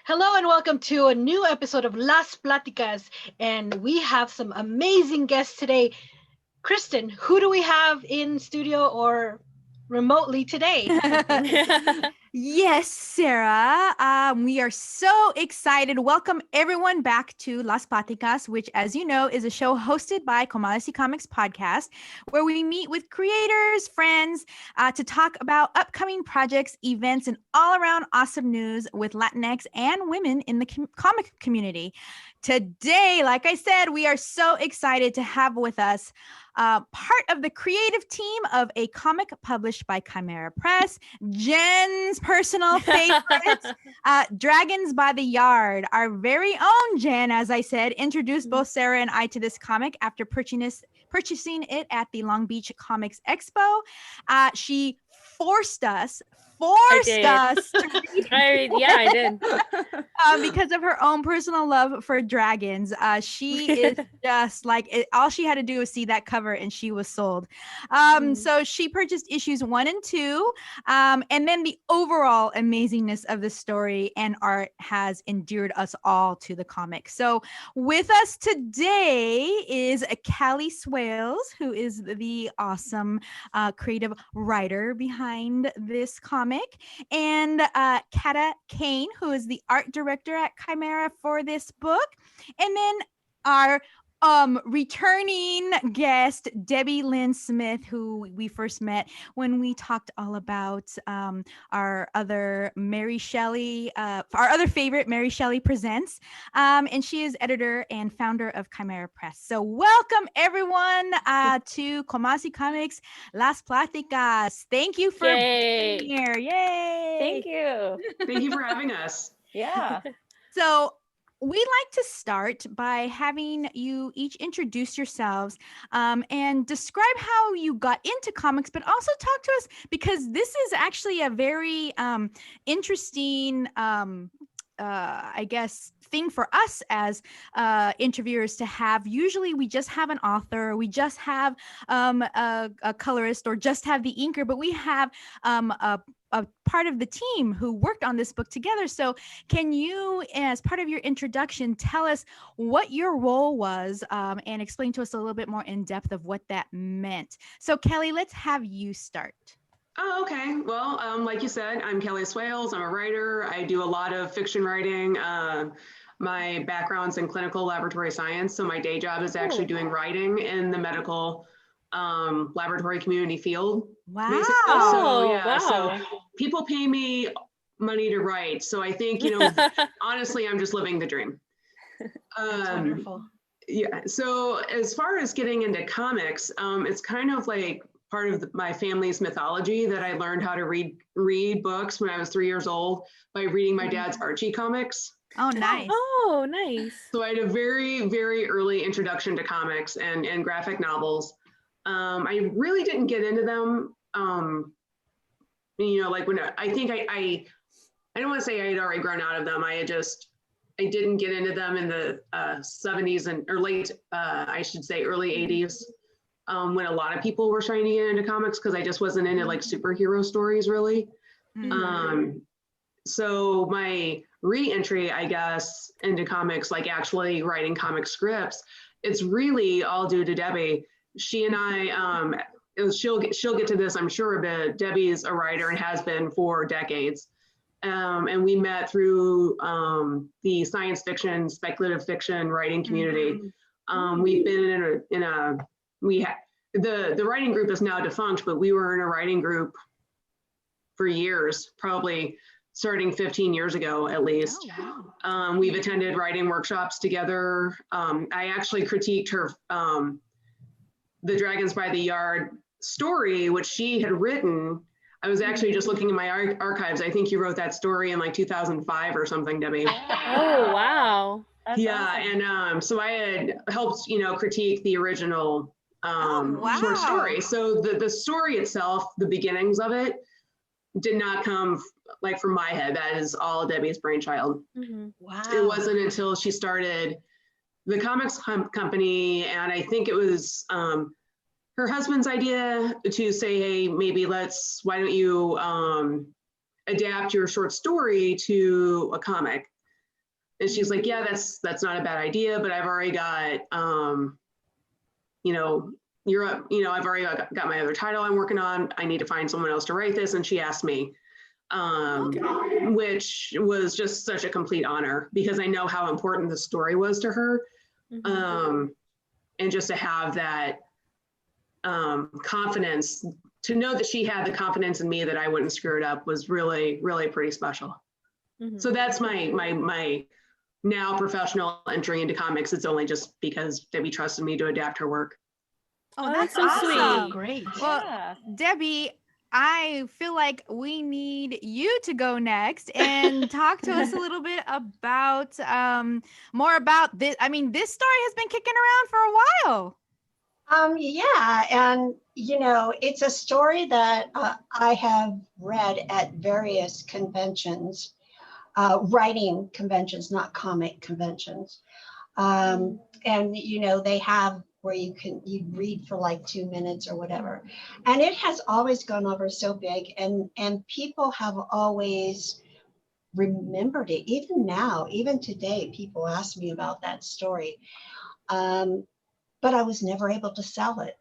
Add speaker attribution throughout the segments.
Speaker 1: Hello and welcome to a new episode of Las Platicas. And we have some amazing guests today. Kristen, who do we have in studio or remotely today?
Speaker 2: Yes, Sarah. We are so excited. Welcome everyone back to Las Platicas, which, as you know, is a show hosted by Comadres y Comics Podcast, where we meet with creators, friends, to talk about upcoming projects, events, and all around awesome news with Latinx and women in the comic community. Today, like I said, we are so excited to have with us part of the creative team of a comic published by Kymera Press, Jen's personal favorite, Dragons by the Yard. Our very own Jen, as I said, introduced both Sarah and I to this comic after purchasing it at the Long Beach Comics Expo. She forced us to read
Speaker 3: I did.
Speaker 2: because of her own personal love for dragons. She is just like all she had to do was see that cover and she was sold. So she purchased issues 1 and 2, and then the overall amazingness of the story and art has endeared us all to the comic. So with us today is Kelly Swails, who is the awesome creative writer behind this comic, and Kata Kane, who is the art director at Kymera for this book, and then our returning guest, Debbie Lynn Smith, who we first met when we talked all about our other Mary Shelley, our other favorite, Mary Shelley Presents, and she is editor and founder of Kymera Press. So welcome everyone to Comadres y Comics Las Platicas. Thank you for being here. Yay!
Speaker 3: Thank you.
Speaker 4: Thank you for having us.
Speaker 3: Yeah.
Speaker 2: So we'd like to start by having you each introduce yourselves and describe how you got into comics, but also talk to us because this is actually a very interesting, I guess, thing for us as interviewers to have. Usually we just have an author, we just have a colorist, or just have the inker, but we have a part of the team who worked on this book together. So can you, as part of your introduction, tell us what your role was and explain to us a little bit more in depth of what that meant? So Kelly, let's have you start.
Speaker 4: Oh, okay. Well, like you said, I'm Kelly Swails. I'm a writer. I do a lot of fiction writing. My background's in clinical laboratory science. So my day job is actually doing writing in the medical laboratory community field.
Speaker 2: Wow.
Speaker 4: Basically. So yeah,
Speaker 3: Wow.
Speaker 4: so people pay me money to write. So I think, honestly, I'm just living the dream.
Speaker 1: That's wonderful.
Speaker 4: Yeah. So as far as getting into comics, it's kind of like part of my family's mythology that I learned how to read books when I was 3 years old by reading my dad's Archie comics.
Speaker 2: Oh, nice.
Speaker 3: Oh, nice.
Speaker 4: So I had a very, very early introduction to comics and graphic novels. I really didn't get into them. Like when I think I don't want to say I had already grown out of them. I didn't get into them in the 70s or late, I should say early 80s, when a lot of people were trying to get into comics because I just wasn't into like superhero stories really.
Speaker 2: Mm-hmm.
Speaker 4: So my re-entry, I guess, into comics, like actually writing comic scripts, it's really all due to Debbie. She and I, she'll get to this, I'm sure, but Debbie's a writer and has been for decades. And we met through the science fiction, speculative fiction writing community. We've been the writing group is now defunct, but we were in a writing group for years, probably starting 15 years ago at least.
Speaker 2: Oh, wow.
Speaker 4: We've attended writing workshops together. I actually critiqued her the Dragons by the Yard story, which she had written. I was actually just looking in my archives. I think you wrote that story in like 2005 or something, Debbie.
Speaker 3: Oh, wow.
Speaker 4: That's awesome. And so I had helped, critique the original short story. So the story itself, the beginnings of it, did not come like from my head. That is all Debbie's brainchild.
Speaker 3: Mm-hmm.
Speaker 1: Wow.
Speaker 4: It wasn't until she started the comics company, and I think it was her husband's idea to say, hey, maybe why don't you adapt your short story to a comic? And she's like, yeah, that's not a bad idea, but I've already got, you know, I've already got my other title I'm working on. I need to find someone else to write this. And she asked me, which was just such a complete honor because I know how important the story was to her. And just to have that confidence, to know that she had the confidence in me that I wouldn't screw it up was really, really pretty special. So that's my now professional entry into comics. It's only just because Debbie trusted me to adapt her work.
Speaker 2: Oh,
Speaker 3: that's so
Speaker 2: awesome.
Speaker 3: sweet.
Speaker 1: Great.
Speaker 2: Well, Debbie, I feel like we need you to go next and talk to us a little bit about more about this. I mean, this story has been kicking around for a while.
Speaker 5: Yeah, and you know, it's a story that I have read at various conventions, writing conventions, not comic conventions. And you know, they have where you read for like 2 minutes or whatever. And it has always gone over so big, and people have always remembered it. Even now, even today, people ask me about that story. But I was never able to sell it.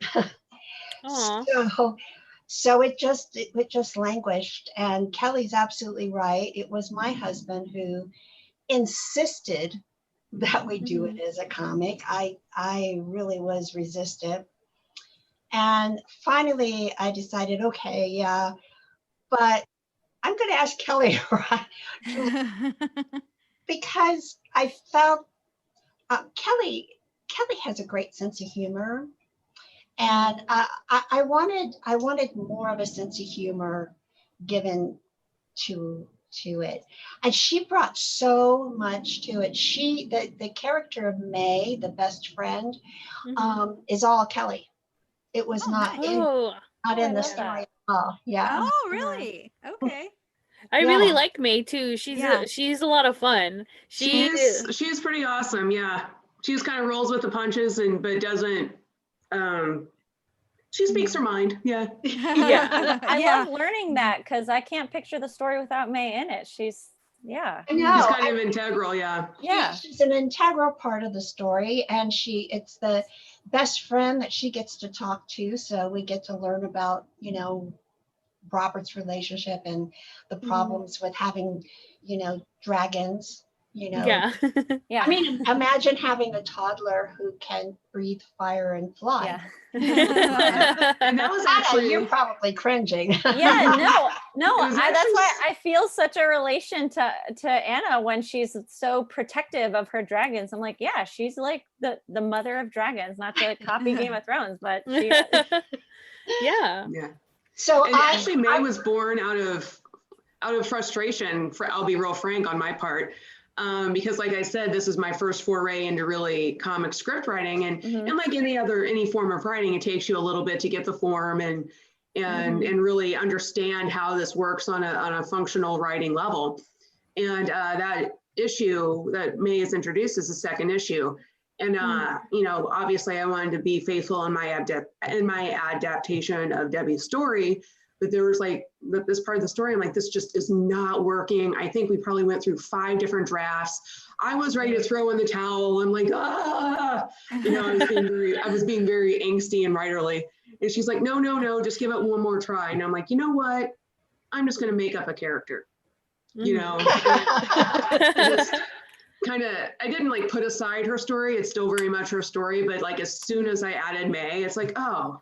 Speaker 5: So it just languished. And Kelly's absolutely right. It was my husband who insisted that we do it as a comic. I really was resistant. And finally I decided, okay, yeah, but I'm going to ask Kelly, because I felt Kelly has a great sense of humor. And I wanted more of a sense of humor given to it, and she brought so much to it. The character of May, the best friend, is all Kelly. It was not in the story at all. Yeah.
Speaker 2: Oh, really? Okay.
Speaker 3: I really like May too. She's a lot of fun.
Speaker 4: She's pretty awesome. Yeah, she just kind of rolls with the punches, but doesn't. She speaks her mind. Yeah.
Speaker 6: I love learning that because I can't picture the story without May in it. She's
Speaker 4: She's kind of integral. Yeah.
Speaker 5: She's an integral part of the story, and it's the best friend that she gets to talk to. So we get to learn about, you know, Robert's relationship and the problems with having, you know, dragons. You know, I mean, imagine having a toddler who can breathe fire and fly.
Speaker 4: And that was actually,
Speaker 5: you're probably cringing.
Speaker 6: No. That's why I feel such a relation to Anna when she's so protective of her dragons. I'm like, yeah, she's like the mother of dragons, not to copy Game of Thrones, but she
Speaker 4: yeah. So actually, May was born out of frustration. I'll be real frank on my part. Because like I said, this is my first foray into really comic script writing, and like any form of writing, it takes you a little bit to get the form and really understand how this works on a functional writing level. And that issue that May has introduced is the second issue. And you know, obviously I wanted to be faithful in my adaptation of Debbie's story. But there was like this part of the story, I'm like, this just is not working. I think we probably went through 5 different drafts. I was ready to throw in the towel. I'm like, you know, I was being very angsty and writerly. And she's like, no, just give it one more try. And I'm like, you know what? I'm just going to make up a character, you know, just kind of, I didn't like put aside her story. It's still very much her story. But like, as soon as I added May, it's like, oh,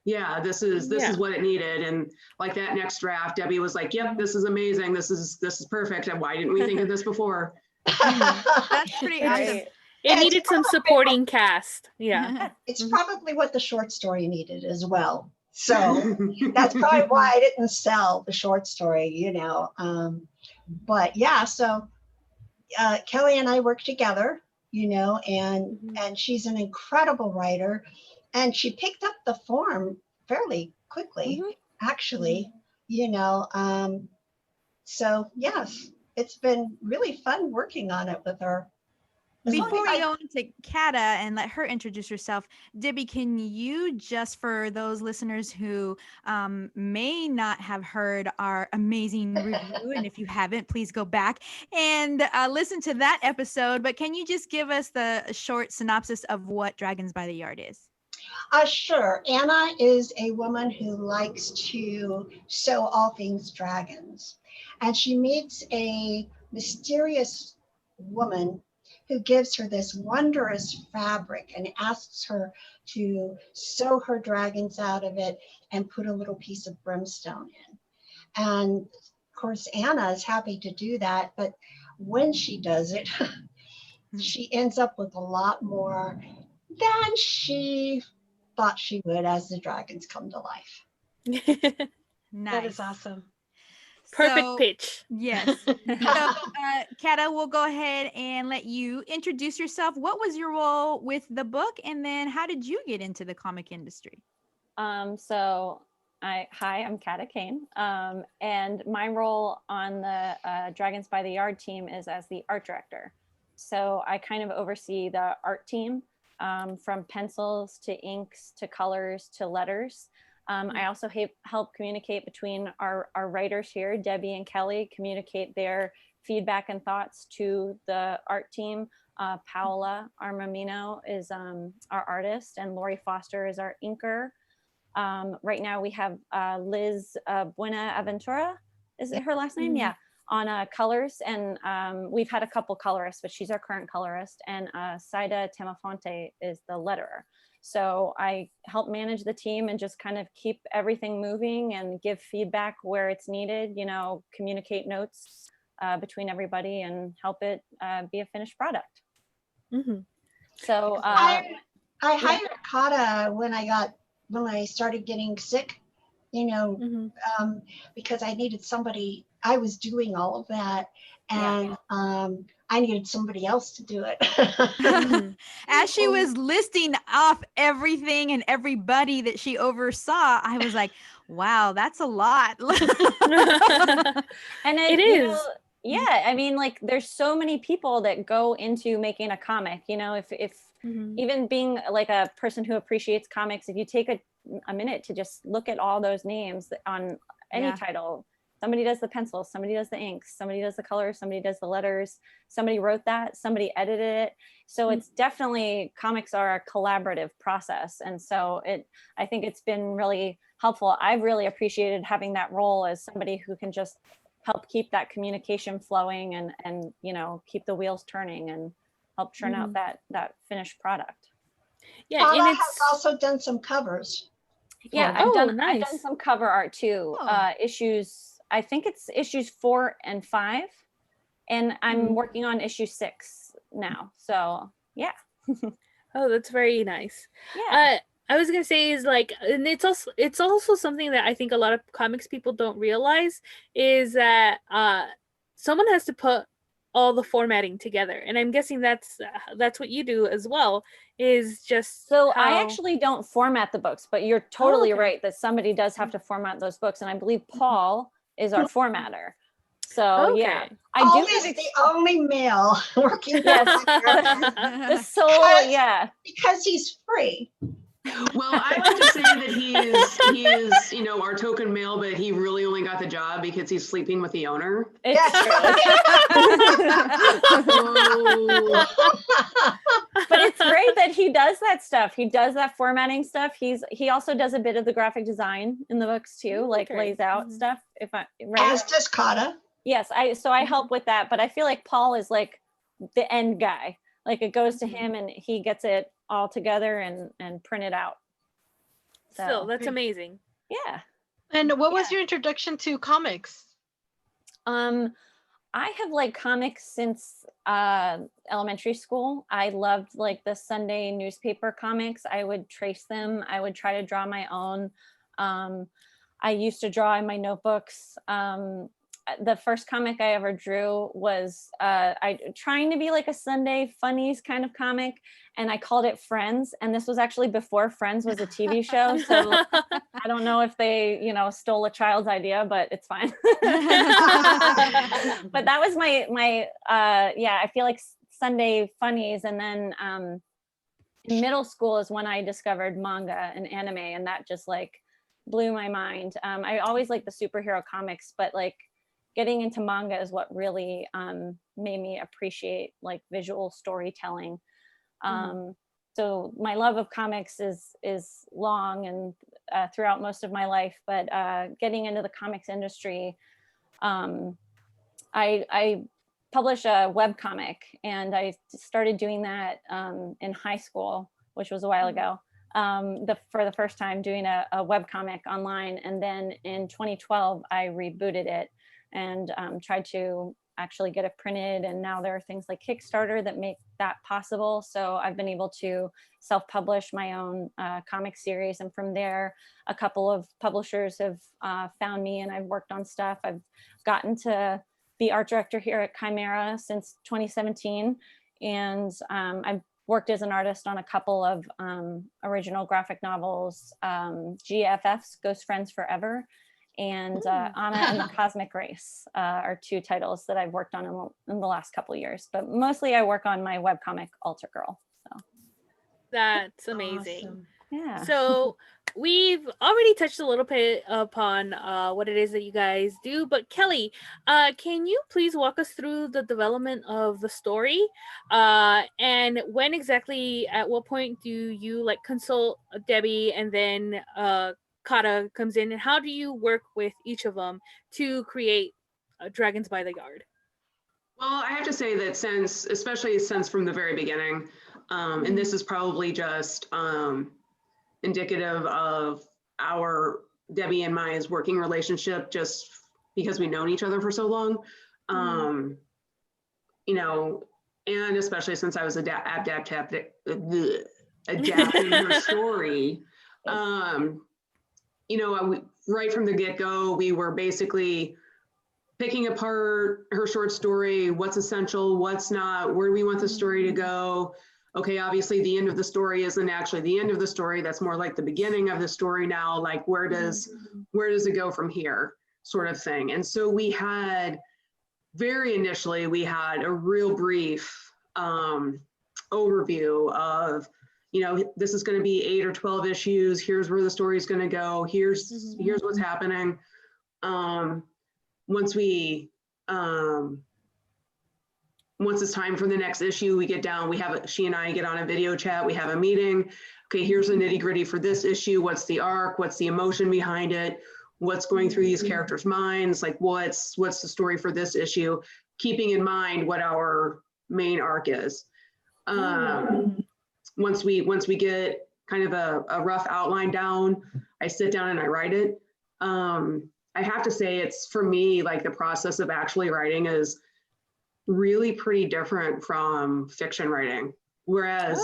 Speaker 4: yeah, this is what it needed. And like that next draft, Debbie was like, yep, this is amazing. This is perfect. And why didn't we think of this before?
Speaker 2: That's pretty awesome.
Speaker 3: It needed some supporting cast. Yeah.
Speaker 5: It's probably what the short story needed as well. So that's probably why I didn't sell the short story, you know. But yeah, so Kelly and I work together, you know, and she's an incredible writer. And she picked up the form fairly quickly, actually, you know. So yes, it's been really fun working on it with her.
Speaker 2: Before we go into Kata and let her introduce herself, Debbie, can you just, for those listeners who may not have heard our amazing review, and if you haven't, please go back and listen to that episode, but can you just give us the short synopsis of what Dragons by the Yard is?
Speaker 5: Sure. Anna is a woman who likes to sew all things dragons, and she meets a mysterious woman who gives her this wondrous fabric and asks her to sew her dragons out of it and put a little piece of brimstone in. And of course, Anna is happy to do that, but when she does it, she ends up with a lot more than she thought she would as the dragons come to life.
Speaker 2: Nice.
Speaker 1: That is awesome.
Speaker 3: Perfect pitch.
Speaker 2: Yes. So, Kata, we'll go ahead and let you introduce yourself. What was your role with the book, and then how did you get into the comic industry?
Speaker 6: I'm Kata Kane, and my role on the Dragons by the Yard team is as the art director. So I kind of oversee the art team, from pencils to inks to colors to letters. I also help communicate between our writers here, Debbie and Kelly, communicate their feedback and thoughts to the art team. Paola Armamino is our artist, and Lori Foster is our inker. Right now we have Liz Buenaventura, is it her last name? Mm-hmm. Yeah, on colors, and we've had a couple colorists, but she's our current colorist, and Saida Temafonte is the letterer. So I help manage the team and just kind of keep everything moving and give feedback where it's needed, communicate notes between everybody and help it be a finished product.
Speaker 3: Mm-hmm.
Speaker 6: So
Speaker 5: I hired Kata when I started getting sick, because I needed somebody. I was doing all of that, and I needed somebody else to do it.
Speaker 2: As she was listing off everything and everybody that she oversaw, I was like, wow, that's a lot.
Speaker 6: And it is. I mean, like, there's so many people that go into making a comic, if even being like a person who appreciates comics, if you take a minute to just look at all those names on any title. Somebody does the pencils, somebody does the inks, somebody does the colors, somebody does the letters, somebody wrote that, somebody edited it. So it's definitely, comics are a collaborative process. And so I think it's been really helpful. I've really appreciated having that role as somebody who can just help keep that communication flowing and keep the wheels turning and help churn out that finished product.
Speaker 5: Yeah, Paula has also done some covers.
Speaker 6: Yeah, I've done some cover art too. Issues, I think it's issues 4 and 5, and I'm working on issue 6 now. So yeah.
Speaker 3: Oh, that's very nice.
Speaker 6: Yeah.
Speaker 3: I was gonna say is like, and it's also something that I think a lot of comics people don't realize is that someone has to put all the formatting together, and I'm guessing that's what you do as well. Is just
Speaker 6: so I actually don't format the books, but you're totally right that somebody does have to format those books, and I believe Paul is our formatter. So
Speaker 5: Paul is the only male working.
Speaker 6: Yes, the sole,
Speaker 5: because he's free.
Speaker 4: Well, I like to say that he is, our token male, but he really only got the job because he's sleeping with the owner.
Speaker 6: It's But it's great that he does that stuff. He does that formatting stuff. He also does a bit of the graphic design in the books too, like lays out stuff.
Speaker 5: As does Kata.
Speaker 6: Yes, I help with that, but I feel like Paul is like the end guy. Like, it goes to him and he gets it all together and print it out. So
Speaker 3: still, that's amazing.
Speaker 6: Yeah.
Speaker 1: And what was your introduction to comics?
Speaker 6: I have liked comics since elementary school. I loved like the Sunday newspaper comics. I would trace them. I would try to draw my own. I used to draw in my notebooks. The first comic I ever drew was trying to be like a Sunday funnies kind of comic, and I called it Friends. And this was actually before Friends was a TV show. So I don't know if they, stole a child's idea, but it's fine. But that was my I feel like Sunday funnies. And then in middle school is when I discovered manga and anime, and that just like blew my mind. I always liked the superhero comics, but like getting into manga is what really made me appreciate like visual storytelling. So my love of comics is long and throughout most of my life, but getting into the comics industry, I published a webcomic, and I started doing that in high school, which was a while ago, for the first time doing a webcomic online. And then in 2012, I rebooted it and tried to actually get it printed. And now there are things like Kickstarter that make that possible. So I've been able to self-publish my own comic series. And from there, a couple of publishers have found me, and I've worked on stuff. I've gotten to be art director here at Kymera since 2017. And I've worked as an artist on a couple of original graphic novels, GFF's Ghost Friends Forever, and Anna and the Cosmic Race are two titles that I've worked on in the last couple of years. But mostly I work on my webcomic Alter Girl. So
Speaker 3: that's amazing.
Speaker 1: Awesome.
Speaker 6: Yeah.
Speaker 3: So we've already touched a little bit upon what it is that you guys do, but Kelly, can you please walk us through the development of the story, and when exactly, at what point do you like consult Debbie, and then Kata comes in, and how do you work with each of them to create Dragons by the Yard?
Speaker 4: Well, I have to say that especially since from the very beginning, and this is probably just indicative of our Debbie and my working relationship, just because we've known each other for so long, you know, and especially since I was adapting her story, you know, right from the get-go, we were basically picking apart her short story, what's essential, what's not, where do we want the story to go. Okay, obviously the end of the story isn't actually the end of the story. That's more like the beginning of the story now. Like, where does it go from here, sort of thing. And so we had, very initially, we had a real brief overview of, you know, this is going to be 8 or 12 issues. Here's where the story is going to go. Here's what's happening. Once it's time for the next issue, we get down, she and I get on a video chat, we have a meeting. Okay, here's the nitty gritty for this issue. What's the arc? What's the emotion behind it? What's going through these characters' minds? Like, what's the story for this issue? Keeping in mind what our main arc is. Once we get kind of a rough outline down, I sit down and I write it. I have to say, it's, for me, like, the process of actually writing is really pretty different from fiction writing. Whereas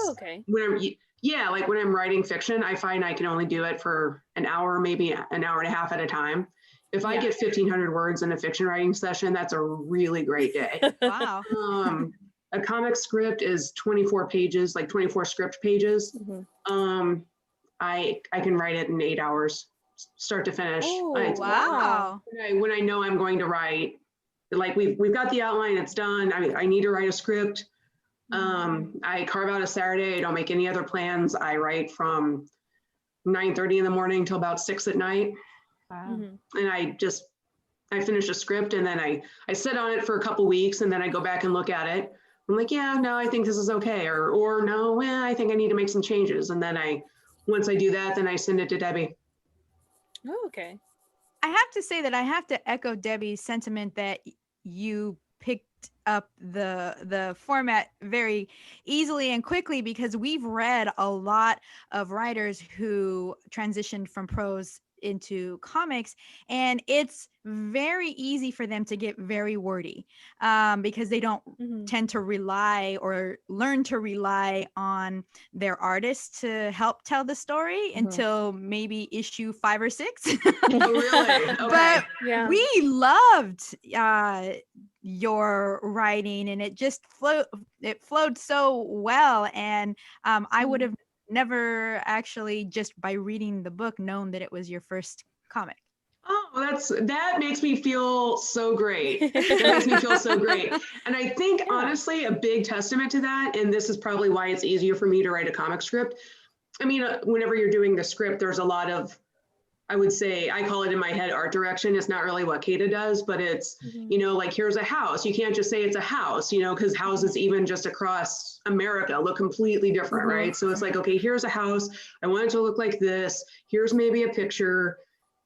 Speaker 4: when I'm writing fiction, I find I can only do it for an hour, maybe an hour and a half at a time. If I get 1,500 words in a fiction writing session, that's a really great day.
Speaker 2: Wow.
Speaker 4: A comic script is 24 pages, like 24 script pages. I can write it in 8 hours, start to finish.
Speaker 2: Oh, wow.
Speaker 4: When I know I'm going to write, like, we've got the outline, it's done. I need to write a script. I carve out a Saturday. I don't make any other plans. I write from 9:30 in the morning till about 6 at night.
Speaker 6: Wow.
Speaker 4: And I finish a script, and then I sit on it for a couple weeks, and then I go back and look at it. I'm like, yeah, no, I think this is okay. Or no, I think I need to make some changes. And then once I do that, then I send it to Debbie.
Speaker 3: Oh, okay.
Speaker 2: I have to say that I have to echo Debbie's sentiment that you picked up the format very easily and quickly, because we've read a lot of writers who transitioned from prose into comics, and it's very easy for them to get very wordy because they don't tend to rely or learn to rely on their artists to help tell the story until maybe issue 5 or 6.
Speaker 4: Oh, really? Okay.
Speaker 2: But we loved your writing, and it just flowed so well, and I would have never actually, just by reading the book, known that it was your first comic.
Speaker 4: Oh, that makes me feel so great. That makes me feel so great. And I think honestly, a big testament to that, and this is probably why it's easier for me to write a comic script. I mean, whenever you're doing the script, there's a lot of, I would say, I call it in my head art direction. It's not really what Kata does, but it's, you know, like here's a house. You can't just say it's a house, you know, because houses even just across America look completely different, right? So it's like, okay, here's a house. I want it to look like this. Here's maybe a picture,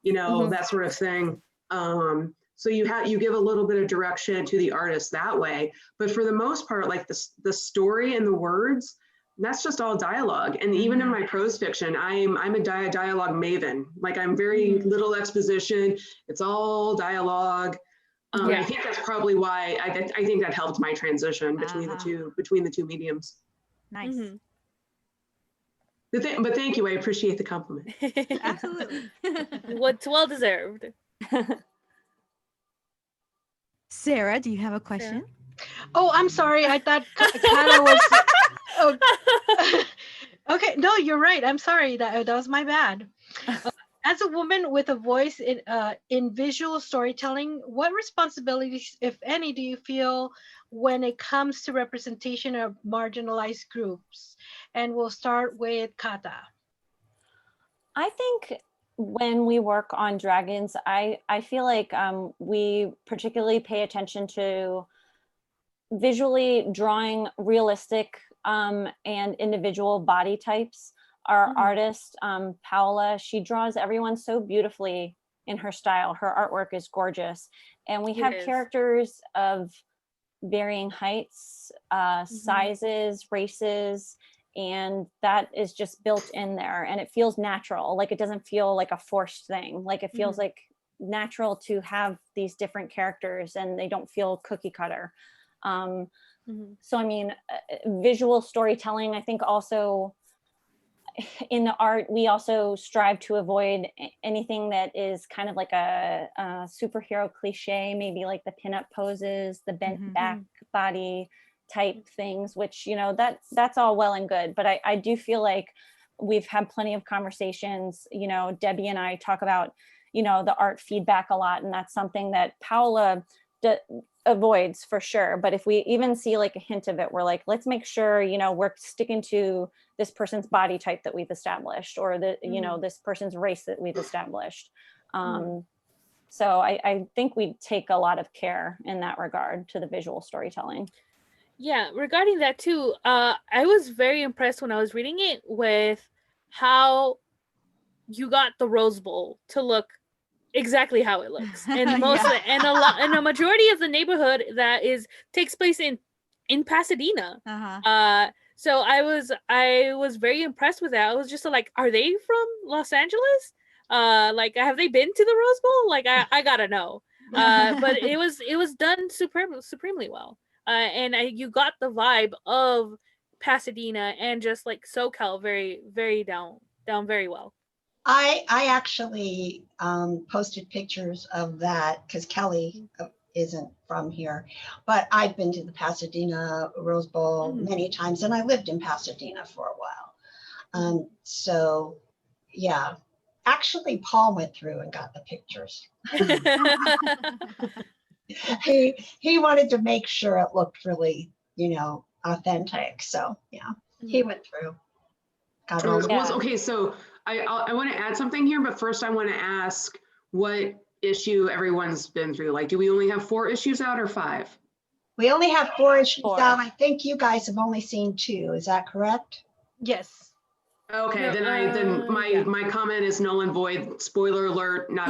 Speaker 4: you know, that sort of thing. So you give a little bit of direction to the artist that way. But for the most part, like the story and the words, that's just all dialogue. And even in my prose fiction, I'm a dialogue maven. Like I'm very little exposition. It's all dialogue. I think that's probably why I think that helped my transition between the two mediums.
Speaker 2: Nice.
Speaker 4: But thank you. I appreciate the compliment.
Speaker 2: Absolutely.
Speaker 3: What's well deserved.
Speaker 2: Sarah, do you have a question?
Speaker 1: Oh, I'm sorry. I thought Kata was. Oh. Okay. No, you're right. I'm sorry. That was my bad. As a woman with a voice in visual storytelling, what responsibilities, if any, do you feel when it comes to representation of marginalized groups? And we'll start with Kata.
Speaker 6: I think when we work on dragons, I feel like we particularly pay attention to visually drawing realistic and individual body types. Our artist, Paola, she draws everyone so beautifully in her style. Her artwork is gorgeous. And we have characters of varying heights, sizes, races, and that is just built in there. And it feels natural. Like it doesn't feel like a forced thing. Like it feels like natural to have these different characters and they don't feel cookie cutter. So, I mean, visual storytelling, I think also in the art, we also strive to avoid anything that is kind of like a superhero cliche, maybe like the pinup poses, the bent back body type things, which, you know, that's all well and good. But I do feel like we've had plenty of conversations, you know, Debbie and I talk about, you know, the art feedback a lot. And that's something that Paola avoids for sure. But if we even see like a hint of it, we're like, let's make sure, you know, we're sticking to this person's body type that we've established, or the, you know, this person's race that we've established. So I think we take a lot of care in that regard to the visual storytelling.
Speaker 3: Yeah, regarding that too, I was very impressed when I was reading it with how you got the Rose Bowl to look exactly how it looks, and most and a majority of the neighborhood that takes place in Pasadena. So I was very impressed with that. I was just like, are they from Los Angeles? Like, have they been to the Rose Bowl? Like, I gotta know. But it was done supremely well. And you got the vibe of Pasadena and just like SoCal very, very down very well.
Speaker 5: I actually posted pictures of that because Kelly isn't from here, but I've been to the Pasadena Rose Bowl many times, and I lived in Pasadena for a while. So yeah, actually Paul went through and got the pictures. He wanted to make sure it looked really, you know, authentic. So yeah, he went through. Got all
Speaker 4: okay, so I want to add something here, but first I want to ask what issue everyone's been through. Like, do we only have 4 issues out or 5?
Speaker 5: We only have 4 issues out. I think you guys have only seen 2. Is that correct?
Speaker 1: Yes.
Speaker 4: Okay, then my comment is null and void. Spoiler alert, not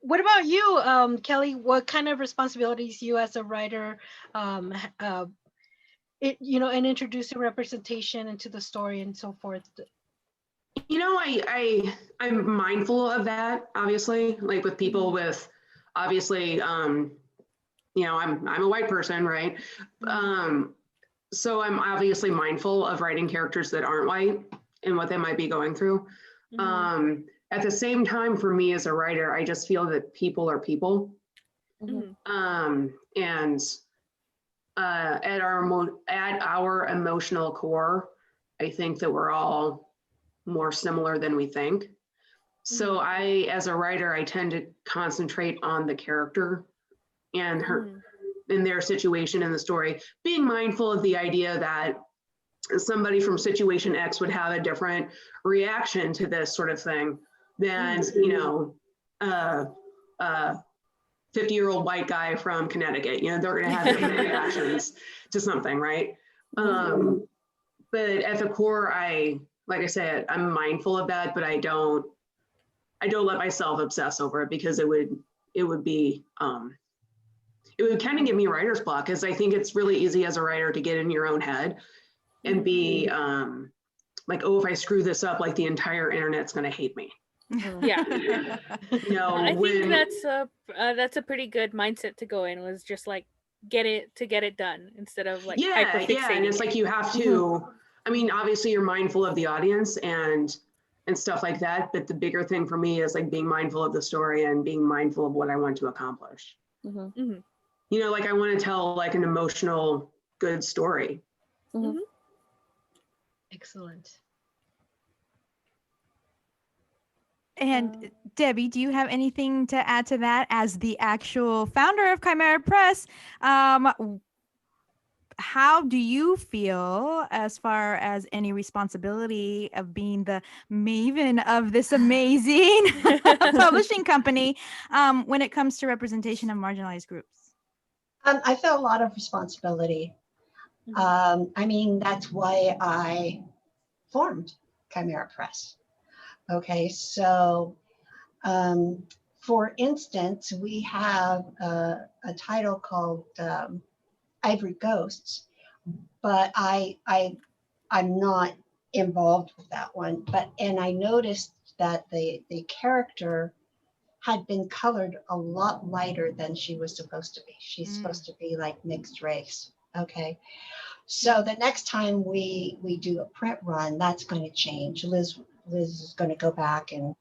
Speaker 1: what about you, Kelly? What kind of responsibilities you as a writer you know, and introducing representation into the story and so forth?
Speaker 4: You know, I'm mindful of that, obviously, like with people with, obviously, you know, I'm a white person, right? So I'm obviously mindful of writing characters that aren't white and what they might be going through. At the same time, for me as a writer, I just feel that people are people. And at our emotional core, I think that we're all more similar than we think. So as a writer, I tend to concentrate on the character and her in their situation in the story, being mindful of the idea that somebody from situation X would have a different reaction to this sort of thing than, you know, a 50-year-old white guy from Connecticut. You know, they're going to have different reactions to something, right? But at the core, like I said, I'm mindful of that, but I don't let myself obsess over it, because it would kind of give me writer's block, because I think it's really easy as a writer to get in your own head and be like, oh, if I screw this up, like the entire internet's going to hate me.
Speaker 3: Yeah.
Speaker 4: You know,
Speaker 3: I think that's a pretty good mindset to go in, was just like get it done instead of like hyperfixating.
Speaker 4: And it's like you have to. I mean, obviously you're mindful of the audience and stuff like that, but the bigger thing for me is like being mindful of the story and being mindful of what I want to accomplish. You know, like I want to tell like an emotional, good story.
Speaker 1: Excellent.
Speaker 2: And Debbie, do you have anything to add to that as the actual founder of Kymera Press? How do you feel as far as any responsibility of being the maven of this amazing publishing company when it comes to representation of marginalized groups?
Speaker 5: I feel a lot of responsibility. I mean, that's why I formed Kymera Press. Okay, so for instance, we have a title called Ivory Ghosts, but I'm not involved with that one. And I noticed that the character had been colored a lot lighter than she was supposed to be. She's supposed to be like mixed race. Okay, so the next time we do a print run, that's going to change. Liz is going to go back and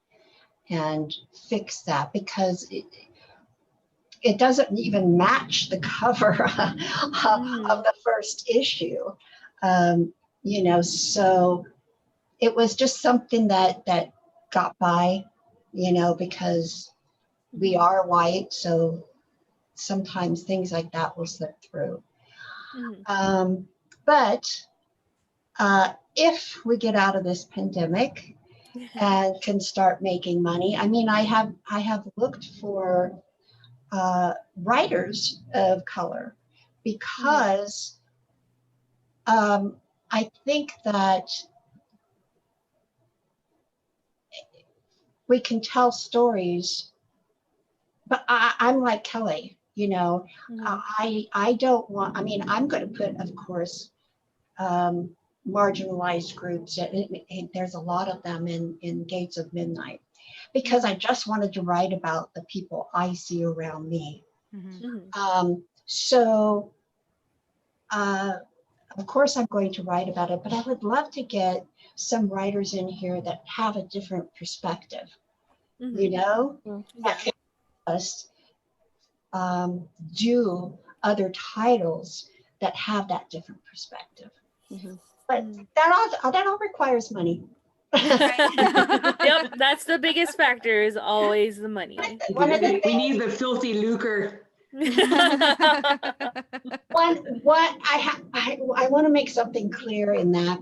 Speaker 5: fix that, because it doesn't even match the cover of the first issue. You know, so it was just something that got by, you know, because we are white, so sometimes things like that will slip through. But if we get out of this pandemic and can start making money, I mean, I have looked for writers of color, because I think that we can tell stories, but I'm like Kelly, you know, I don't want, I mean, I'm going to put, of course, marginalized groups. There's a lot of them in Gates of Midnight, because I just wanted to write about the people I see around me. So of course I'm going to write about it, but I would love to get some writers in here that have a different perspective, you know, that can us do other titles that have that different perspective. But that all requires money.
Speaker 3: Yep, that's the biggest factor, is always the money.
Speaker 4: We need the filthy lucre.
Speaker 5: I want to make something clear in that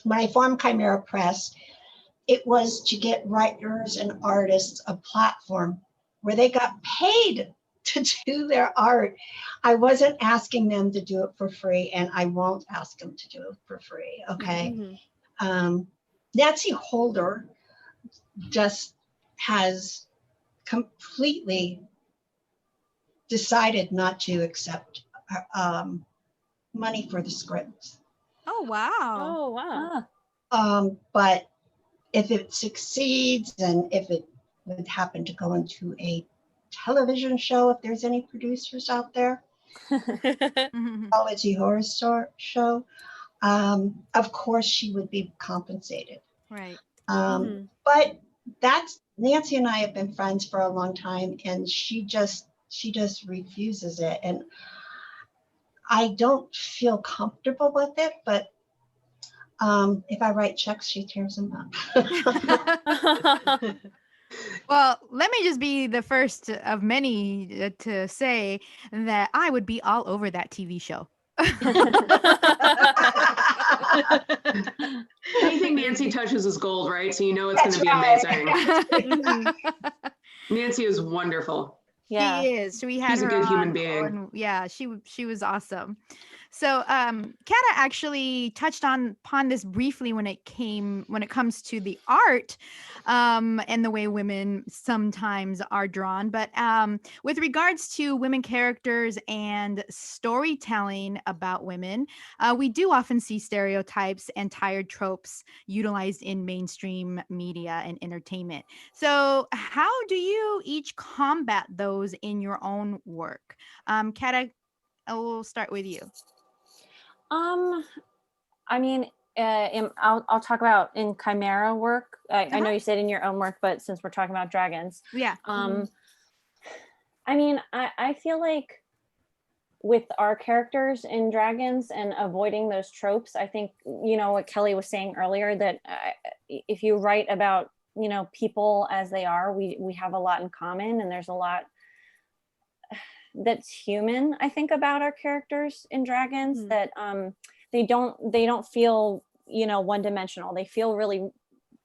Speaker 5: when I formed Kymera Press, it was to get writers and artists a platform where they got paid to do their art. I wasn't asking them to do it for free, and I won't ask them to do it for free. Okay. Nancy Holder just has completely decided not to accept money for the scripts.
Speaker 2: Oh, wow.
Speaker 3: Oh, wow.
Speaker 5: But if it succeeds, and if it would happen to go into a television show, if there's any producers out there, Mythology Horror Show, of course she would be compensated.
Speaker 2: Right.
Speaker 5: But that's, Nancy and I have been friends for a long time, and she just refuses it, and I don't feel comfortable with it. But If I write checks, she tears them up.
Speaker 2: Well, let me just be the first of many to say that I would be all over that TV show.
Speaker 4: Anything Nancy touches is gold, right? So you know it's going to be amazing. Nancy is wonderful.
Speaker 6: Yeah.
Speaker 2: She is. We had
Speaker 4: She's a
Speaker 2: her
Speaker 4: good human
Speaker 2: on,
Speaker 4: being.
Speaker 2: and yeah, she was awesome. So Kata actually touched upon this briefly when it comes to the art and the way women sometimes are drawn. But with regards to women characters and storytelling about women, we do often see stereotypes and tired tropes utilized in mainstream media and entertainment. So how do you each combat those in your own work? Kata, we'll start with you.
Speaker 6: I mean, I'll talk about in Kymera work. I know you said in your own work, but since we're talking about dragons,
Speaker 2: Yeah.
Speaker 6: I mean, I feel like with our characters in dragons and avoiding those tropes, I think, you know, what Kelly was saying earlier, that if you write about, you know, people as they are, we have a lot in common, and there's a lot that's human, I think, about our characters in dragons, that they don't feel, you know, one-dimensional. They feel really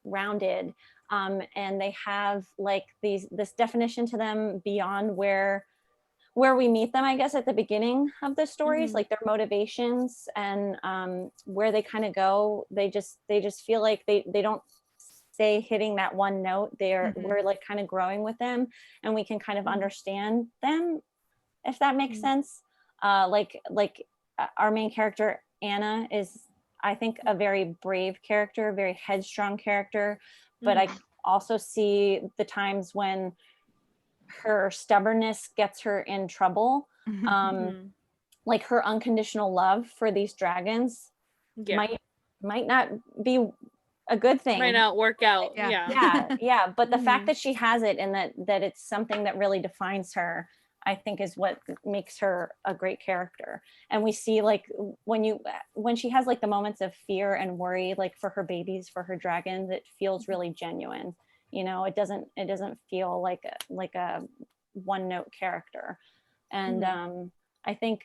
Speaker 6: rounded, and they have like this definition to them beyond where we meet them, I guess, at the beginning of the stories, like their motivations and where they kind of go. They just feel like they don't stay hitting that one note. We're like kind of growing with them, and we can kind of understand them, if that makes sense. Like our main character, Anna, is, I think, a very brave character, very headstrong character, but I also see the times when her stubbornness gets her in trouble. Like her unconditional love for these dragons might not be a good thing.
Speaker 3: Might not work out.
Speaker 6: Yeah. But the fact that she has it, and that it's something that really defines her, I think, is what makes her a great character. And we see, like, when she has like the moments of fear and worry, like for her babies, for her dragons, it feels really genuine. You know, it doesn't feel like a one note character. And I think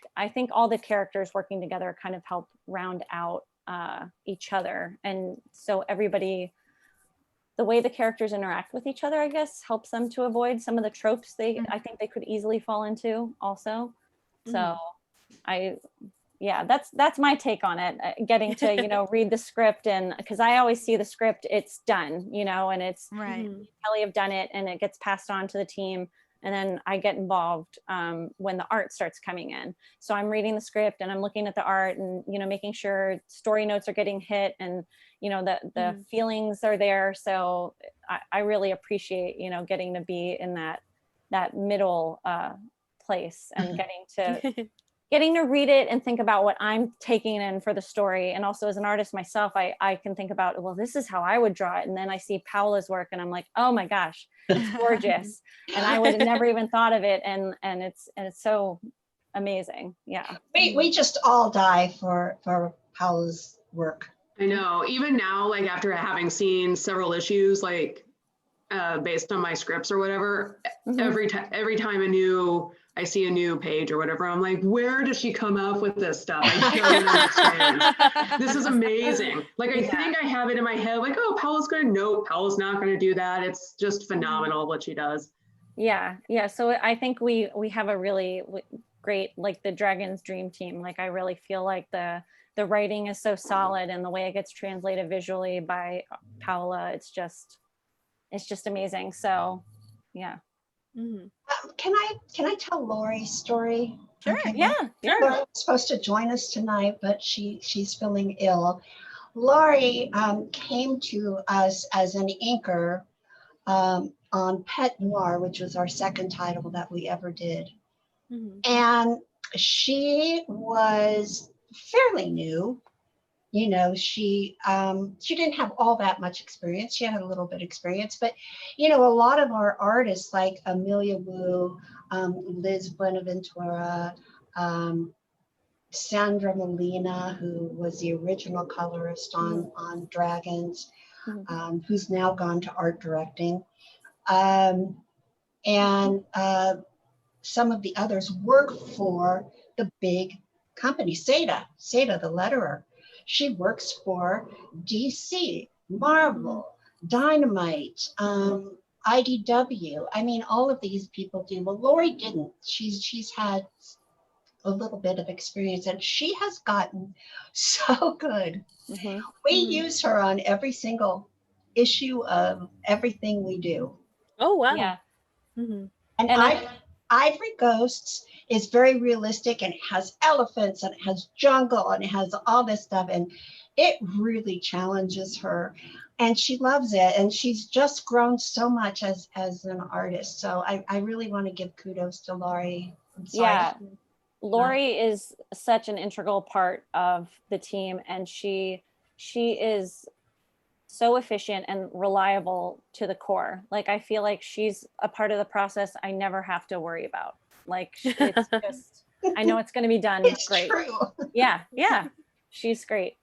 Speaker 6: all the characters working together kind of help round out each other. And so everybody, the way the characters interact with each other, I guess, helps them to avoid some of the tropes I think they could easily fall into also. So that's my take on it. Getting to, you know, read the script, and because I always see the script, it's done, you know, and it's Kelly have done it, and it gets passed on to the team. And then I get involved when the art starts coming in. So I'm reading the script, and I'm looking at the art, and, you know, making sure story notes are getting hit, and, you know, the feelings are there. So I really appreciate, you know, getting to be in that middle place, and getting to read it and think about what I'm taking in for the story. And also, as an artist myself, I can think about, well, this is how I would draw it. And then I see Paola's work, and I'm like, oh my gosh, it's gorgeous. And I would have never even thought of it. And it's so amazing. Yeah.
Speaker 5: We just all die for Paola's work.
Speaker 4: I know. Even now, like after having seen several issues, like based on my scripts or whatever, every time I see a new page or whatever, I'm like, where does she come up with this stuff? I don't understand. This is amazing. Like, I think I have it in my head, like, oh, Paola's Paola's not going to do that. It's just phenomenal what she does.
Speaker 6: Yeah. So I think we have a really great, like, the Dragon's Dream Team. Like, I really feel like the writing is so solid, and the way it gets translated visually by Paola, it's just amazing. So yeah.
Speaker 5: Can I tell Lori's story?
Speaker 6: Sure.
Speaker 5: Okay.
Speaker 6: Yeah. Sure.
Speaker 5: Lori was supposed to join us tonight, but she's feeling ill. Lori came to us as an inker on Pet Noir, which was our second title that we ever did. And she was fairly new. You know, she didn't have all that much experience. She had a little bit of experience, but, you know, a lot of our artists like Amelia Wu, Liz Buenaventura, Sandra Molina, who was the original colorist on Dragons, who's now gone to art directing. And some of the others work for the big company, Seda, the letterer. She works for DC, Marvel, Dynamite, IDW. I mean, all of these people do. Well, Lori didn't. She's had a little bit of experience, and she has gotten so good. We use her on every single issue of everything we do.
Speaker 3: Oh, wow.
Speaker 6: Yeah.
Speaker 5: And Ivory Ghosts is very realistic, and it has elephants and it has jungle and it has all this stuff, and it really challenges her, and she loves it, and she's just grown so much as an artist. So I really want to give kudos to Lori.
Speaker 6: Yeah, Lori is such an integral part of the team, and she is so efficient and reliable to the core. Like, I feel like she's a part of the process I never have to worry about. Like, it's just, I know it's going to be done.
Speaker 5: It's
Speaker 6: great.
Speaker 5: true.
Speaker 6: Yeah. She's great.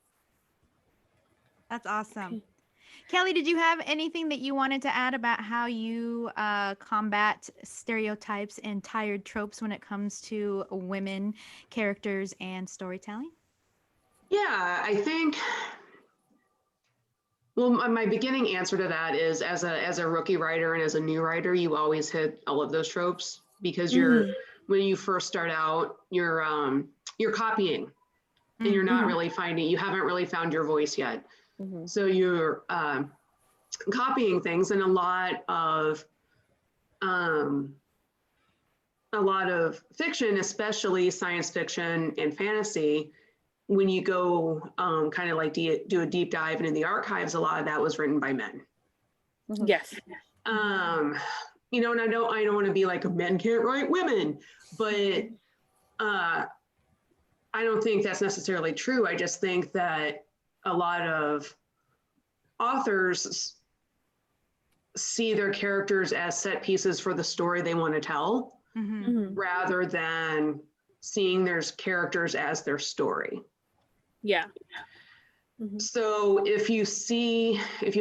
Speaker 2: That's awesome. Kelly, did you have anything that you wanted to add about how you combat stereotypes and tired tropes when it comes to women characters and storytelling?
Speaker 4: Yeah, I think, well, my beginning answer to that is as a rookie writer and as a new writer, you always hit all of those tropes because when you first start out, you're copying and you're not really you haven't really found your voice yet. So you're copying things, and a lot of fiction, especially science fiction and fantasy, when you go kind of like do a deep dive into the archives, a lot of that was written by men.
Speaker 3: Yes.
Speaker 4: You know, and I don't want to be like men can't write women, but I don't think that's necessarily true. I just think that a lot of authors see their characters as set pieces for the story they want to tell, rather than seeing their characters as their story.
Speaker 3: Yeah.
Speaker 4: So if you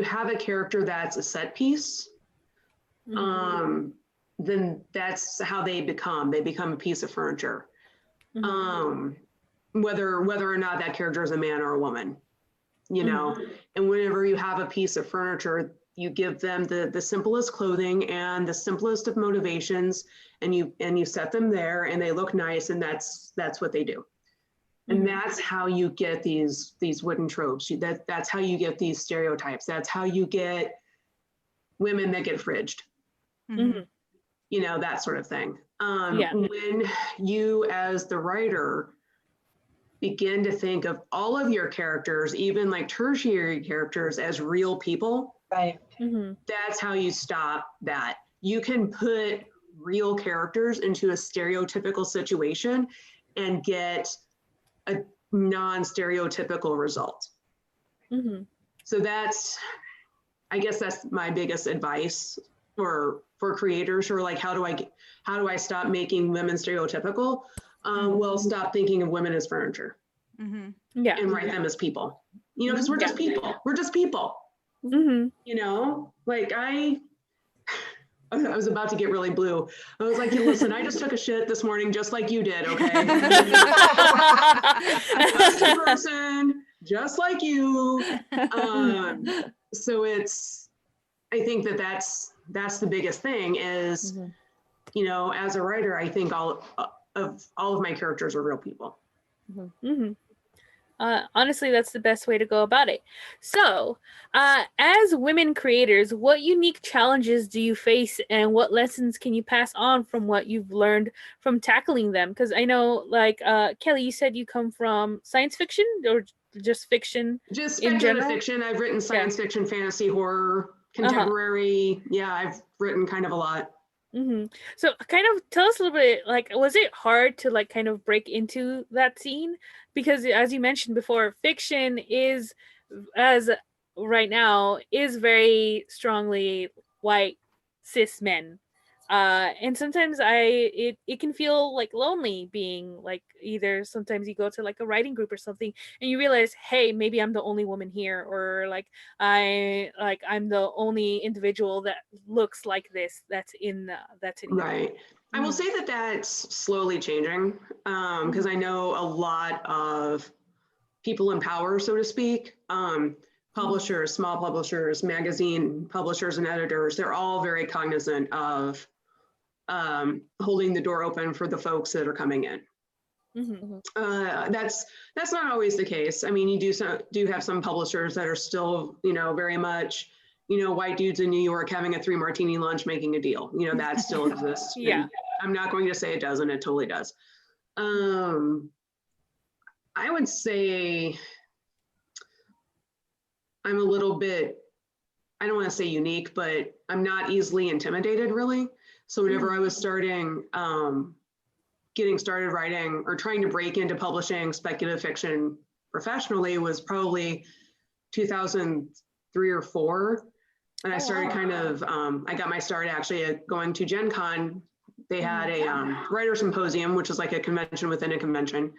Speaker 4: have a character that's a set piece, then that's how they become a piece of furniture. Whether or not that character is a man or a woman, you know. And whenever you have a piece of furniture, you give them the simplest clothing and the simplest of motivations, and you set them there, and they look nice, and that's what they do. And that's how you get these wooden tropes. That's how you get these stereotypes. That's how you get women that get fridged. You know, that sort of thing. When you, as the writer, begin to think of all of your characters, even like tertiary characters, as real people,
Speaker 5: right?
Speaker 4: That's how you stop that. You can put real characters into a stereotypical situation and get a non-stereotypical result. So I guess that's my biggest advice for creators who are like, how do I stop making women stereotypical? Well, stop thinking of women as furniture.
Speaker 3: Yeah.
Speaker 4: And write them as people. You know, because we're just people. We're just people. You know, like I was about to get really blue. I was like, listen, I just took a shit this morning just like you did, okay? Just a person, just like you. So I think that's the biggest thing is, you know, as a writer, I think all of my characters are real people.
Speaker 3: Honestly, that's the best way to go about it. So, as women creators, what unique challenges do you face, and what lessons can you pass on from what you've learned from tackling them? Because I know, like, Kelly, you said you come from science fiction or just fiction?
Speaker 4: Just speculative fiction. I've written science fiction, fantasy, horror, contemporary. Yeah, I've written kind of a lot.
Speaker 3: So kind of tell us a little bit, like, was it hard to like kind of break into that scene? Because as you mentioned before, fiction is, as right now, is very strongly white cis men. And sometimes it can feel like lonely being like, either sometimes you go to like a writing group or something and you realize, hey, maybe I'm the only woman here, or like I'm the only individual that looks like this that's in here.
Speaker 4: Right. I will say that that's slowly changing, because I know a lot of people in power, so to speak, publishers, small publishers, magazine publishers and editors, they're all very cognizant of holding the door open for the folks that are coming in. That's not always the case. I mean, you do have some publishers that are still, very much, white dudes in New York having a 3-martini lunch making a deal. That still exists.
Speaker 3: Yeah.
Speaker 4: And I'm not going to say it doesn't. It totally does. I would say I'm a little bit, I don't want to say unique, but I'm not easily intimidated, really. So whenever I was getting started writing or trying to break into publishing speculative fiction professionally was probably 2003 or 4. And I started I got my start actually at going to Gen Con. They had a writer symposium, which is like a convention within a convention,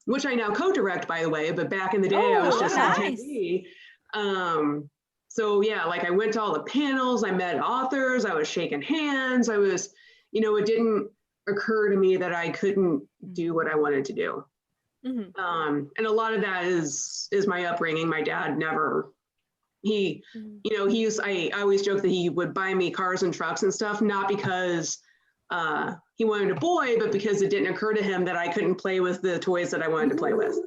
Speaker 4: which I now co-direct, by the way, but back in the day I was just on TV. So yeah, like I went to all the panels, I met authors, I was shaking hands, I was, it didn't occur to me that I couldn't do what I wanted to do. And a lot of that is my upbringing. My dad never, I always joke that he would buy me cars and trucks and stuff, not because he wanted a boy, but because it didn't occur to him that I couldn't play with the toys that I wanted to play with.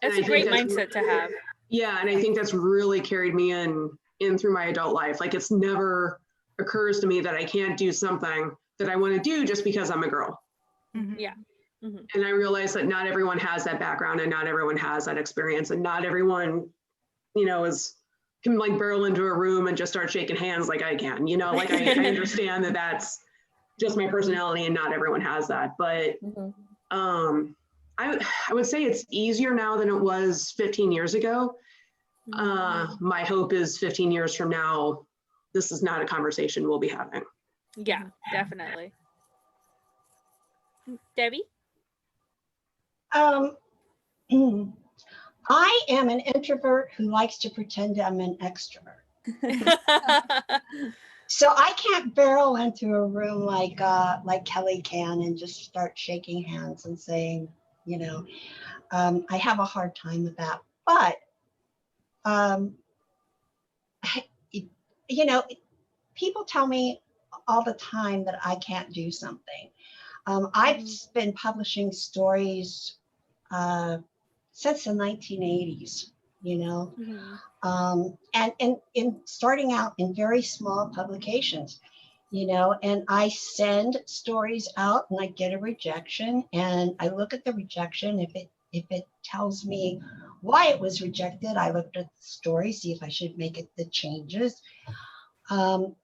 Speaker 3: That's a great mindset to have.
Speaker 4: Yeah, and I think that's really carried me in through my adult life. Like, it's never occurs to me that I can't do something that I want to do just because I'm a girl.
Speaker 3: Yeah.
Speaker 4: And I realize that not everyone has that background and not everyone has that experience, and not everyone, can like barrel into a room and just start shaking hands like I can. Like I understand that that's just my personality and not everyone has that. But I would say it's easier now than it was 15 years ago. My hope is 15 years from now, this is not a conversation we'll be having.
Speaker 3: Yeah, definitely. Debbie?
Speaker 5: I am an introvert who likes to pretend I'm an extrovert. So I can't barrel into a room like Kelly can and just start shaking hands and saying, I have a hard time with that. But, people tell me all the time that I can't do something. I've been publishing stories since the 1980s, and in starting out in very small publications, and I send stories out and I get a rejection, and I look at the rejection. If it tells me why it was rejected, I looked at the story, see if I should make the changes. And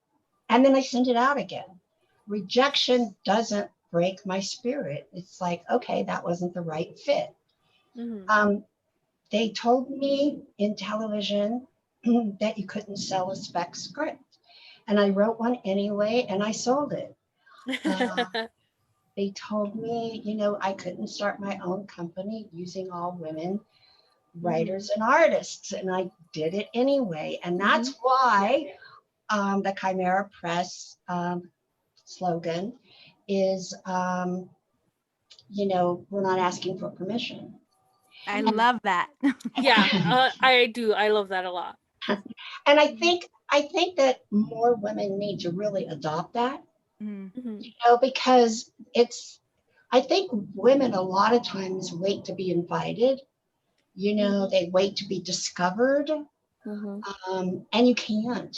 Speaker 5: then I send it out again. Rejection doesn't break my spirit. It's like, okay, that wasn't the right fit. They told me in television that you couldn't sell a spec script. And I wrote one anyway, and I sold it. They told me, I couldn't start my own company using all women writers and artists. And I did it anyway. And that's why the Kymera Press slogan is, we're not asking for permission.
Speaker 2: I love that.
Speaker 3: Yeah, I do. I love that a lot.
Speaker 5: And I think that more women need to really adopt that, because I think women a lot of times wait to be invited. They wait to be discovered, and you can't.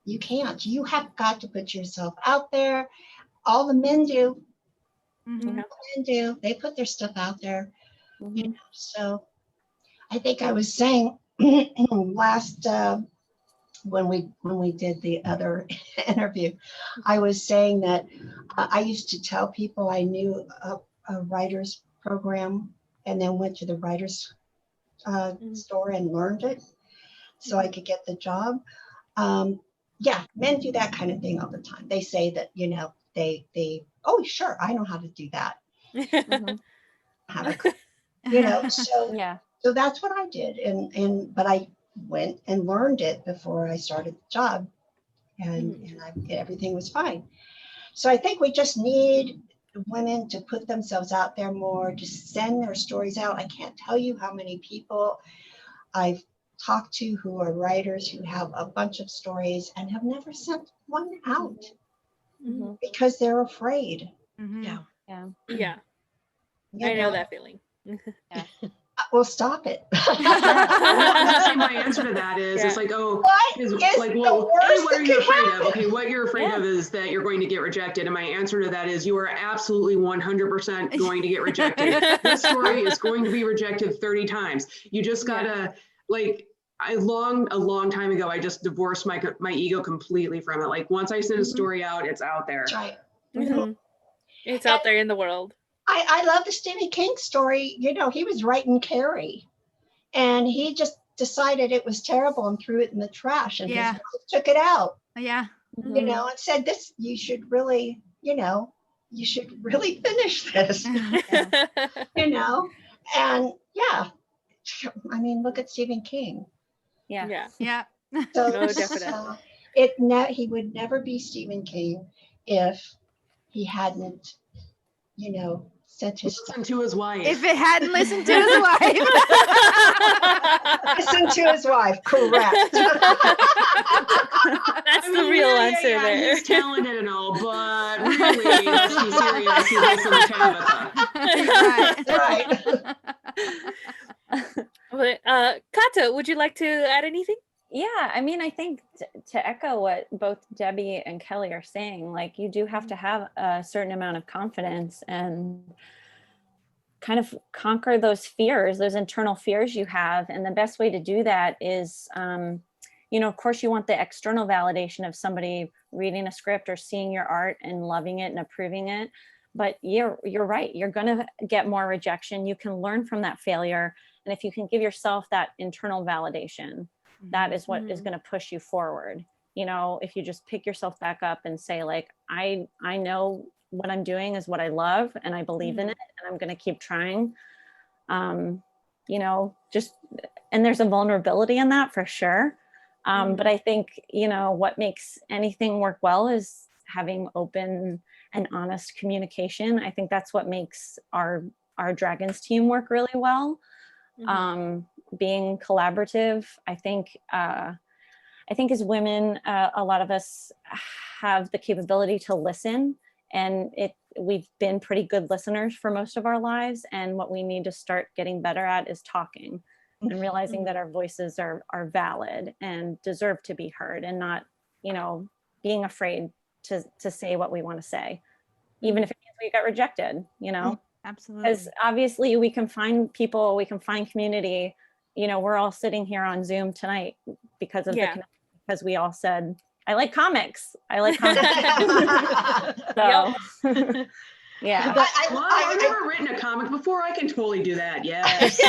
Speaker 5: You have got to put yourself out there. All the men do. They put their stuff out there. So I think I was saying last when we did the other interview, I was saying that I used to tell people I knew a writer's program and then went to the writer's store and learned it so I could get the job. yeah, men do that kind of thing all the time. They say that, they, oh, sure, I know how to do that. How to cook, so,
Speaker 6: Yeah.
Speaker 5: so that's what I did. But I went and learned it before I started the job, and everything was fine. So I think we just need women to put themselves out there more, to send their stories out. I can't tell you how many people I've talked to who are writers who have a bunch of stories and have never sent one out because they're afraid.
Speaker 1: Yeah.
Speaker 3: Yeah.
Speaker 5: You
Speaker 3: I know that feeling.
Speaker 6: Yeah.
Speaker 5: Well, stop it.
Speaker 4: My answer to that is, it's like, oh,
Speaker 5: What is
Speaker 4: like,
Speaker 5: the
Speaker 4: well,
Speaker 5: worst
Speaker 4: what are
Speaker 5: that
Speaker 4: you
Speaker 5: could
Speaker 4: afraid
Speaker 5: happen?
Speaker 4: of? Okay, what you're afraid of is that you're going to get rejected. And my answer to that is, you are absolutely 100% going to get rejected. This story is going to be rejected 30 times. You just gotta, like, a long time ago, I just divorced my ego completely from it. Like, once I send a story out, it's out there.
Speaker 5: That's right.
Speaker 3: It's out there in the world.
Speaker 5: I love the Stephen King story. He was writing Carrie, and he just decided it was terrible and threw it in the trash, and his wife took it out.
Speaker 2: Yeah.
Speaker 5: And said, "This, you should really finish this." And I mean, look at Stephen King.
Speaker 6: Yeah.
Speaker 5: So,
Speaker 3: No, definitely.
Speaker 5: He would never be Stephen King if he hadn't, sent his
Speaker 4: Listen to his wife.
Speaker 2: If it hadn't listened to his wife.
Speaker 5: Listen to his wife, correct.
Speaker 3: That's the real answer there.
Speaker 4: He's talented and all, but really, let's be serious. He listened to Tabitha.
Speaker 3: Right. Kata, would you like to add anything?
Speaker 6: Yeah, I mean, I think to echo what both Debbie and Kelly are saying, like, you do have to have a certain amount of confidence and kind of conquer those fears, those internal fears you have. And the best way to do that is, of course, you want the external validation of somebody reading a script or seeing your art and loving it and approving it. But you're right. You're going to get more rejection. You can learn from that failure. And if you can give yourself that internal validation, that is what is going to push you forward. If you just pick yourself back up and say, like, I know what I'm doing is what I love, and I believe in it, and I'm going to keep trying. And there's a vulnerability in that for sure. But I think, what makes anything work well is having open and honest communication. I think that's what makes our Dragons team work really well. Being collaborative. I think as women, a lot of us have the capability to listen, and we've been pretty good listeners for most of our lives. And what we need to start getting better at is talking and realizing that our voices are valid and deserve to be heard, and not, being afraid to say what we want to say, even if it means we got rejected,
Speaker 2: Absolutely.
Speaker 6: Because obviously we can find people, we can find community. We're all sitting here on Zoom tonight because of because we all said, I like comics. I like comics. So, yeah.
Speaker 4: I've never written a comic before. I can totally do that. Yes.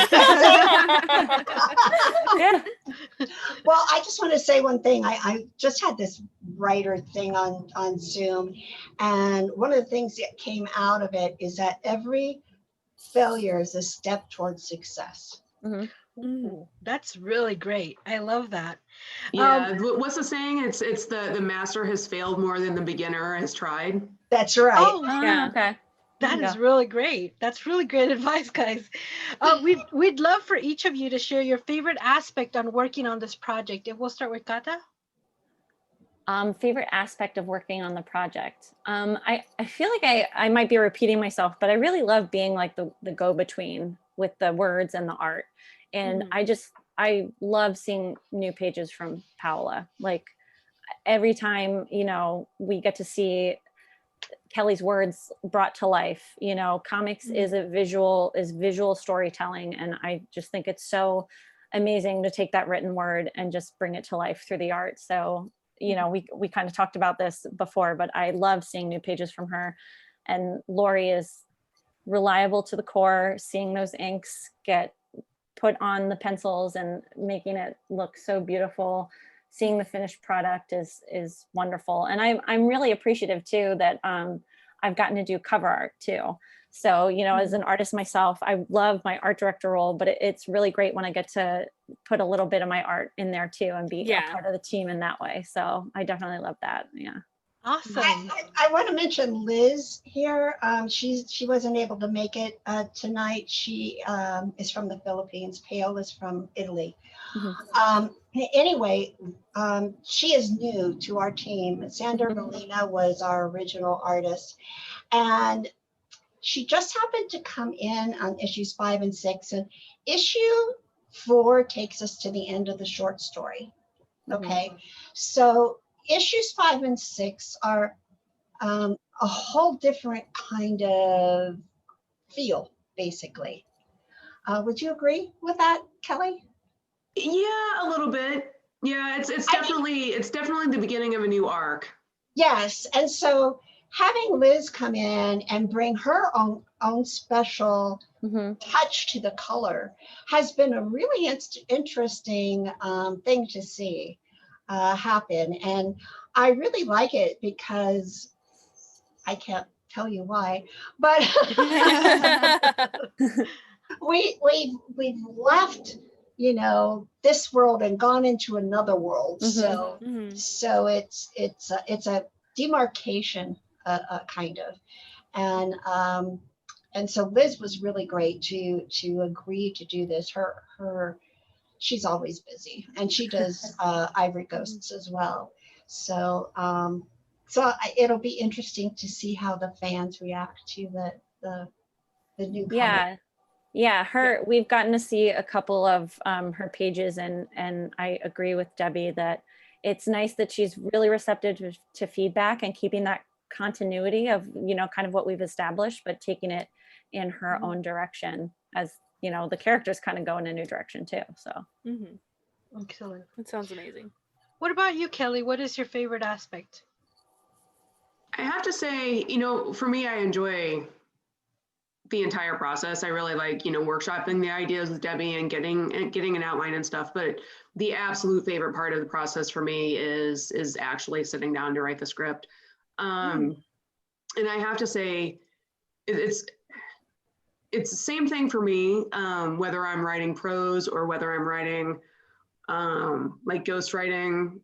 Speaker 5: Well, I just want to say one thing. I just had this writer thing on Zoom, and one of the things that came out of it is that every failure is a step towards success.
Speaker 1: Ooh, that's really great. I love that.
Speaker 4: Yeah. What's the saying? It's the master has failed more than the beginner has tried.
Speaker 5: That's right.
Speaker 1: Oh,
Speaker 3: Yeah.
Speaker 6: Okay.
Speaker 1: that is really great. That's really great advice, guys. We'd love for each of you to share your favorite aspect on working on this project. And we'll start with Kata.
Speaker 6: Favorite aspect of working on the project. I feel like I might be repeating myself, but I really love being like the go-between with the words and the art. And I love seeing new pages from Paola. Like, every time, we get to see Kelly's words brought to life. Comics is visual storytelling. And I just think it's so amazing to take that written word and just bring it to life through the art. So, we kind of talked about this before, but I love seeing new pages from her. And Lori is reliable to the core, seeing those inks get put on the pencils and making it look so beautiful. seeing the finished product is wonderful. And I'm really appreciative too that I've gotten to do cover art too. So, you know, as an artist myself, I love my art director role, but it's really great when I get to put a little bit of my art in there too and be a part of the team in that way. So I definitely love that. Yeah.
Speaker 1: Awesome.
Speaker 5: I want to mention Liz here. She wasn't able to make it tonight. She is from the Philippines. Pale is from Italy. Anyway, she is new to our team. Sandra Molina was our original artist, and she just happened to come in on issues 5 and 6, and issue 4 takes us to the end of the short story. Okay, so issues 5 and 6 are a whole different kind of feel, basically. Would you agree with that, Kelly?
Speaker 4: Yeah, a little bit. Yeah, it's definitely the beginning of a new arc.
Speaker 5: Yes, and so having Liz come in and bring her own special touch to the color has been a really interesting thing to see happen. And I really like it because I can't tell you why, but we've left, you know, this world and gone into another world. So it's a demarcation, kind of, and so Liz was really great to agree to do this. She's always busy, and she does Ivory Ghosts as well. So it'll be interesting to see how the fans react to the new comic.
Speaker 6: We've gotten to see a couple of her pages, and I agree with Debbie that it's nice that she's really receptive to feedback and keeping that continuity of, you know, kind of what we've established, but taking it in her own direction, as you know, the characters kind of go in a new direction too. So
Speaker 1: Excellent.
Speaker 3: That sounds amazing.
Speaker 1: What about you, Kelly? What is your favorite aspect?
Speaker 4: I have to say, you know, for me, I enjoy the entire process. I really like, you know, workshopping the ideas with Debbie and getting an outline and stuff. But the absolute favorite part of the process for me is actually sitting down to write the script. And I have to say, it's the same thing for me, whether I'm writing prose or whether I'm writing like ghostwriting,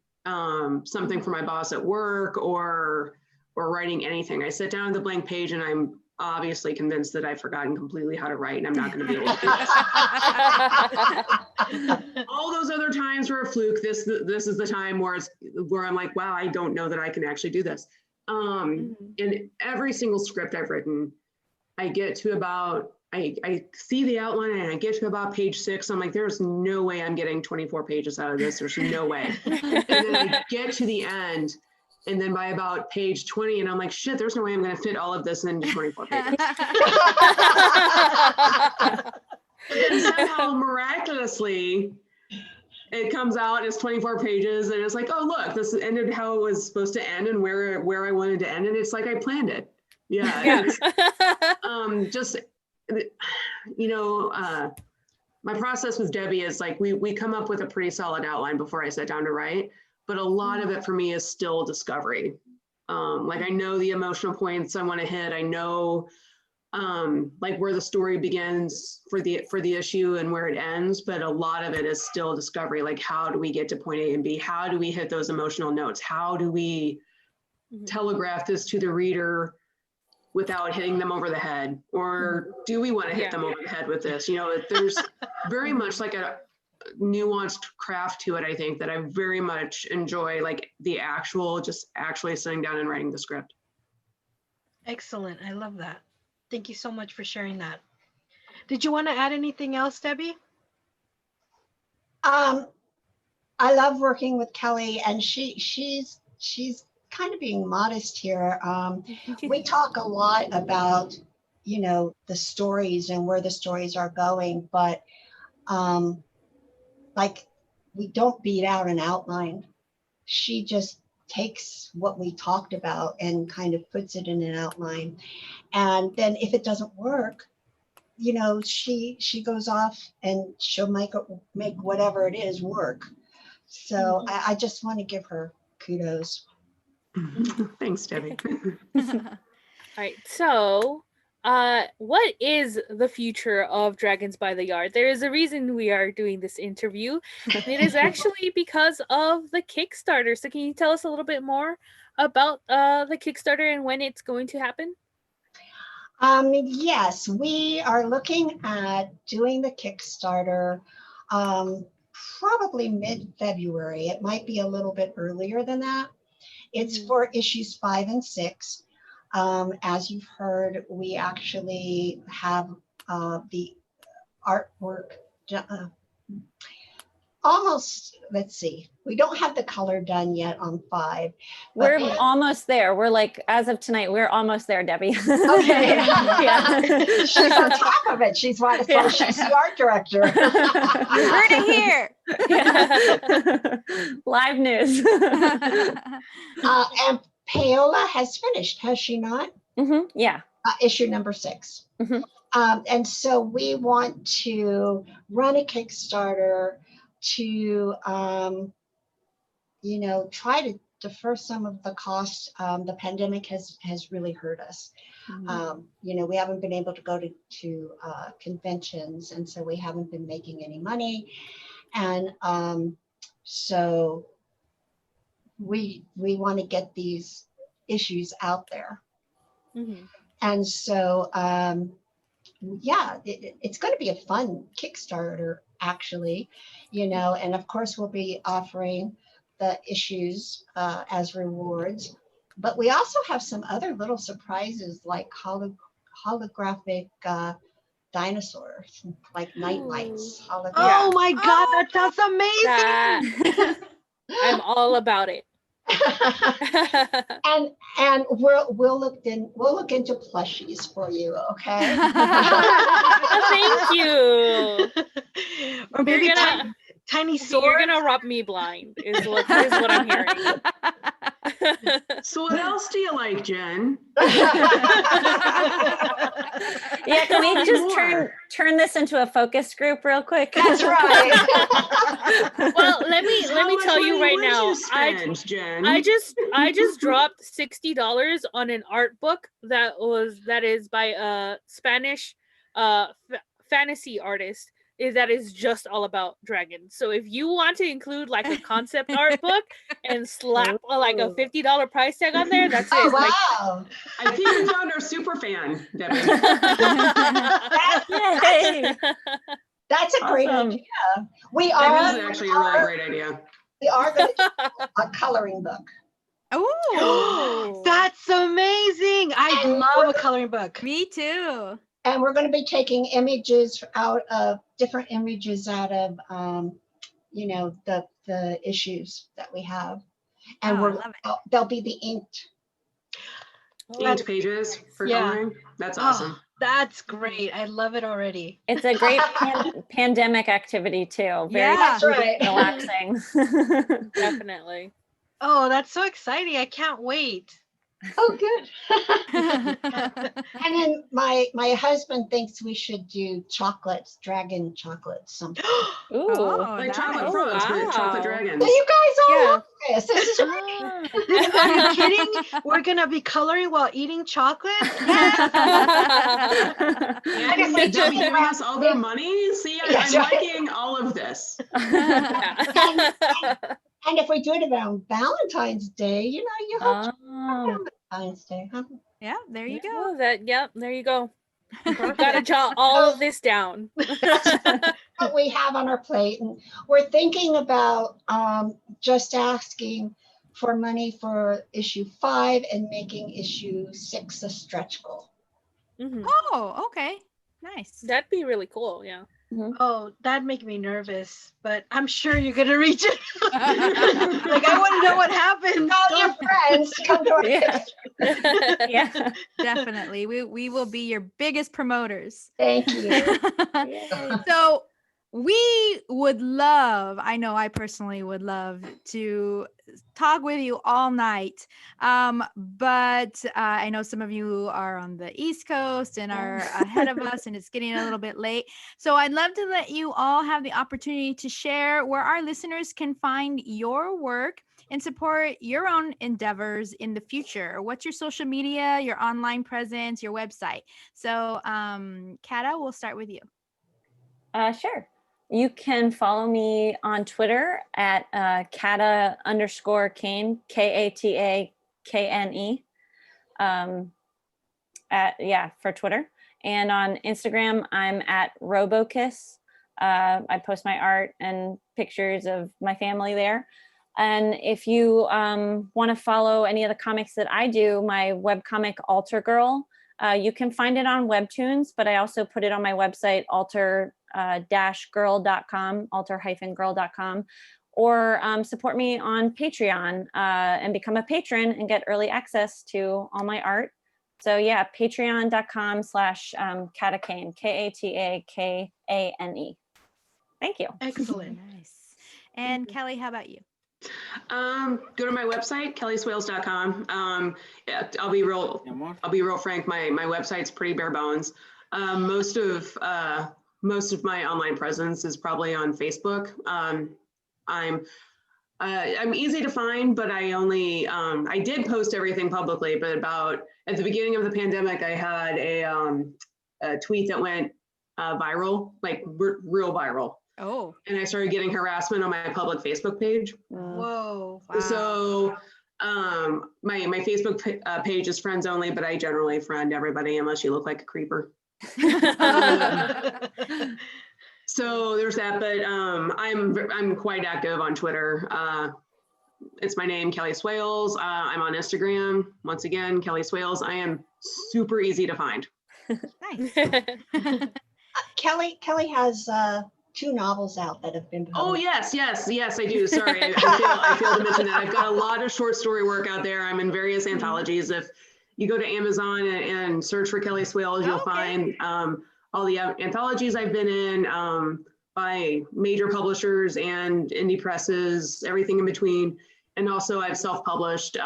Speaker 4: something for my boss at work, or writing anything. I sit down at the blank page and I'm obviously convinced that I've forgotten completely how to write and I'm not going to be able to do this. All those other times were a fluke. This is the time where I'm like, wow, I don't know that I can actually do this. And every single script I've written, I get to about, I see the outline and I get to about page 6. I'm like, there's no way I'm getting 24 pages out of this. There's no way. And then I get to the end, and then by about page 20, and I'm like, shit, there's no way I'm going to fit all of this into 24 pages. And somehow, miraculously, it comes out as 24 pages, and it's like, oh, look, this ended how it was supposed to end and where I wanted to end, and it's like I planned it. Yeah. Just, you know, my process with Debbie is like, we come up with a pretty solid outline before I sit down to write, but a lot of it for me is still discovery. Like I know the emotional points I want to hit. I know like where the story begins for the issue and where it ends, but a lot of it is still discovery. Like, how do we get to point A and B? How do we hit those emotional notes? How do we telegraph this to the reader without hitting them over the head? Or do we want to hit them over the head with this? You know, there's very much like a nuanced craft to it, I think, that I very much enjoy, like the actually sitting down and writing the script.
Speaker 1: Excellent. I love that. Thank you so much for sharing that. Did you want to add anything else, Debbie?
Speaker 5: I love working with Kelly, and she's kind of being modest here. We talk a lot about, you know, the stories and where the stories are going, but like we don't beat out an outline. She just takes what we talked about and kind of puts it in an outline. And then if it doesn't work, you know, she goes off and she'll make whatever it is work. So I just want to give her kudos.
Speaker 4: Thanks, Debbie.
Speaker 3: All right. So, what is the future of Dragons by the Yard? There is a reason we are doing this interview. And it is actually because of the Kickstarter. So, can you tell us a little bit more about the Kickstarter and when it's going to happen?
Speaker 5: Yes, we are looking at doing the Kickstarter probably mid-February. It might be a little bit earlier than that. It's for issues 5 and 6. As you've heard, we actually have the artwork almost, let's see, we don't have the color done yet on 5.
Speaker 6: We're almost there. We're like, as of tonight, we're almost there, Debbie.
Speaker 5: Okay.
Speaker 6: Yeah.
Speaker 5: She's on top of it. She's right.
Speaker 6: Yeah.
Speaker 5: She's the art director.
Speaker 2: You heard it here.
Speaker 6: Yeah. Live news.
Speaker 5: And Paola has finished, has she not?
Speaker 6: Yeah.
Speaker 5: Issue number 6. And so we want to run a Kickstarter to, try to defer some of the costs. The pandemic has really hurt us. We haven't been able to go to conventions, and so we haven't been making any money. And so we want to get these issues out there. And so, it's going to be a fun Kickstarter, actually, and of course we'll be offering the issues as rewards, but we also have some other little surprises like holographic dinosaurs, like night lights.
Speaker 1: Oh my God, that sounds amazing.
Speaker 3: I'm all about it.
Speaker 5: and we'll look into plushies for you, okay?
Speaker 3: Thank you.
Speaker 1: Or maybe tiny sword.
Speaker 3: You're gonna rub me blind is what I'm hearing.
Speaker 4: So what else do you like, Jen?
Speaker 6: Yeah, can we just turn this into a focus group real quick?
Speaker 5: That's right.
Speaker 3: Well, let me tell you right now. I just dropped $60 on an art book that is by a Spanish fantasy artist. That is just all about dragons. So if you want to include like a concept art book and slap like a $50 price tag on there, that's it.
Speaker 5: Oh, wow.
Speaker 4: I think we found our super fan, Debbie.
Speaker 6: Yay.
Speaker 5: That's a great idea.
Speaker 4: That is actually a really great idea.
Speaker 5: We are going to do a coloring book.
Speaker 2: Oh,
Speaker 1: that's amazing. I love a coloring book.
Speaker 2: Me too.
Speaker 5: And we're going to be taking different images out of, the issues that we have. And they'll be the inked
Speaker 4: pages for coloring. That's awesome.
Speaker 1: That's great. I love it already.
Speaker 6: It's a great pandemic activity too. Very
Speaker 5: that's right.
Speaker 6: Relaxing.
Speaker 3: Definitely.
Speaker 1: Oh, that's so exciting. I can't wait.
Speaker 5: Oh, good. And then my husband thinks we should do dragon chocolates sometime.
Speaker 6: Ooh.
Speaker 4: Like chocolate frogs, but chocolate dragons.
Speaker 5: So you guys all love this. This is great.
Speaker 1: Are you kidding? We're going to be coloring while eating chocolate?
Speaker 4: And if we giving us all their money, see, I'm liking all of this.
Speaker 5: And if we do it around Valentine's Day, you hope Valentine's Day, huh?
Speaker 2: Yeah, there you go.
Speaker 3: There you go. We've got to jot all of this down.
Speaker 5: What we have on our plate, and we're thinking about just asking for money for issue 5 and making issue 6 a stretch goal.
Speaker 2: Oh, okay. Nice.
Speaker 3: That'd be really cool. Yeah.
Speaker 1: Oh, that'd make me nervous, but I'm sure you're gonna reach it. Like, I want to know what happened.
Speaker 5: All your friends come to our
Speaker 6: Yeah,
Speaker 2: definitely. We will be your biggest promoters.
Speaker 5: Thank you.
Speaker 2: So we would love, I know I personally would love to talk with you all night. But I know some of you are on the East Coast and are ahead of us, and it's getting a little bit late. So I'd love to let you all have the opportunity to share where our listeners can find your work and support your own endeavors in the future. What's your social media, your online presence, your website? So Kata, we'll start with you.
Speaker 6: Sure. You can follow me on Twitter at Kata_Kane, KATAKNE, for Twitter. And on Instagram, I'm at Robokiss. I post my art and pictures of my family there. And if you want to follow any of the comics that I do, my webcomic Alter Girl, you can find it on Webtoons, but I also put it on my website, alter-girl.com, alter-girl.com, or support me on Patreon and become a patron and get early access to all my art. So yeah, patreon.com/Kata Kane, KATAKANE. Thank you.
Speaker 1: Excellent.
Speaker 2: Nice. And Kelly, how about you?
Speaker 4: Go to my website, kellyswails.com. Yeah, I'll be real frank. My website's pretty bare bones. Most of my online presence is probably on Facebook. I'm easy to find, but I did post everything publicly. But at the beginning of the pandemic, I had a tweet that went viral, like real viral.
Speaker 2: Oh.
Speaker 4: And I started getting harassment on my public Facebook page.
Speaker 1: Whoa. Wow.
Speaker 4: So my Facebook page is friends only, but I generally friend everybody unless you look like a creeper. So there's that, but I'm quite active on Twitter. It's my name, Kelly Swails. I'm on Instagram. Once again, Kelly Swails. I am super easy to find.
Speaker 2: Nice.
Speaker 5: Kelly has 2 novels out that have been published.
Speaker 4: Oh, yes, I do. Sorry, I feel to mention that. I've got a lot of short story work out there. I'm in various anthologies. If you go to Amazon and search for Kelly Swails, you'll find all the anthologies I've been in by major publishers and indie presses, everything in between. And also I've self-published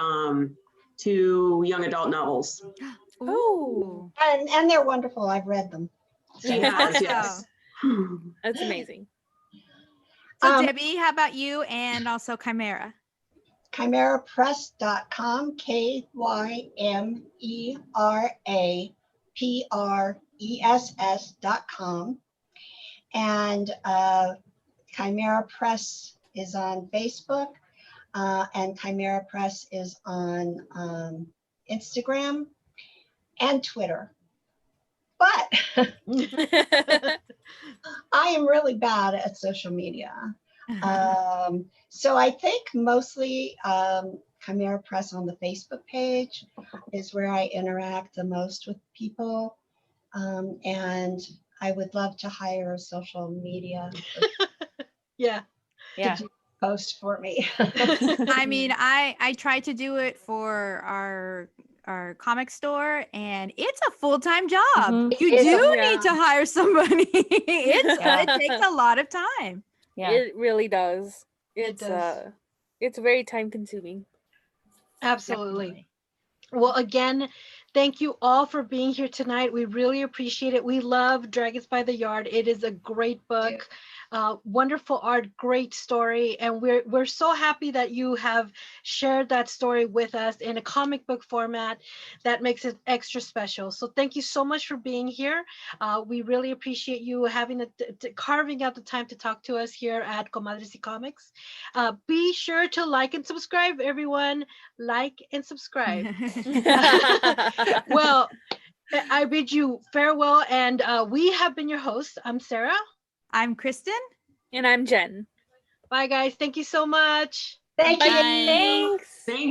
Speaker 4: 2 young adult novels.
Speaker 2: Ooh.
Speaker 5: And they're wonderful. I've read them. So.
Speaker 4: Yes.
Speaker 3: That's amazing.
Speaker 2: So Debbie, how about you and also Kymera?
Speaker 5: KymeraPress.com, KymeraPress.com. And Kymera Press is on Facebook, and Kymera Press is on Instagram and Twitter. But I am really bad at social media. So I think mostly Kymera Press on the Facebook page is where I interact the most with people. And I would love to hire a social media
Speaker 1: Yeah.
Speaker 6: Yeah.
Speaker 5: to post for me.
Speaker 2: I mean, I tried to do it for our comic store, and it's a full-time job.
Speaker 6: Mhm.
Speaker 2: You do need to hire somebody. It takes a lot of time.
Speaker 6: Yeah.
Speaker 3: It really does.
Speaker 1: It does.
Speaker 3: It's very time consuming.
Speaker 1: Absolutely. Well, again, thank you all for being here tonight. We really appreciate it. We love Dragons by the Yard. It is a great book. Wonderful art, great story, and we're so happy that you have shared that story with us in a comic book format. That makes it extra special. So thank you so much for being here. We really appreciate you having carving out the time to talk to us here at Comadres y Comics. Be sure to like and subscribe, everyone. Like and subscribe. Well, I bid you farewell, and we have been your hosts. I'm Sarah.
Speaker 2: I'm Kristen.
Speaker 3: And I'm Jen.
Speaker 1: Bye, guys. Thank you so much.
Speaker 5: Thank you.
Speaker 6: Thanks.
Speaker 4: Thank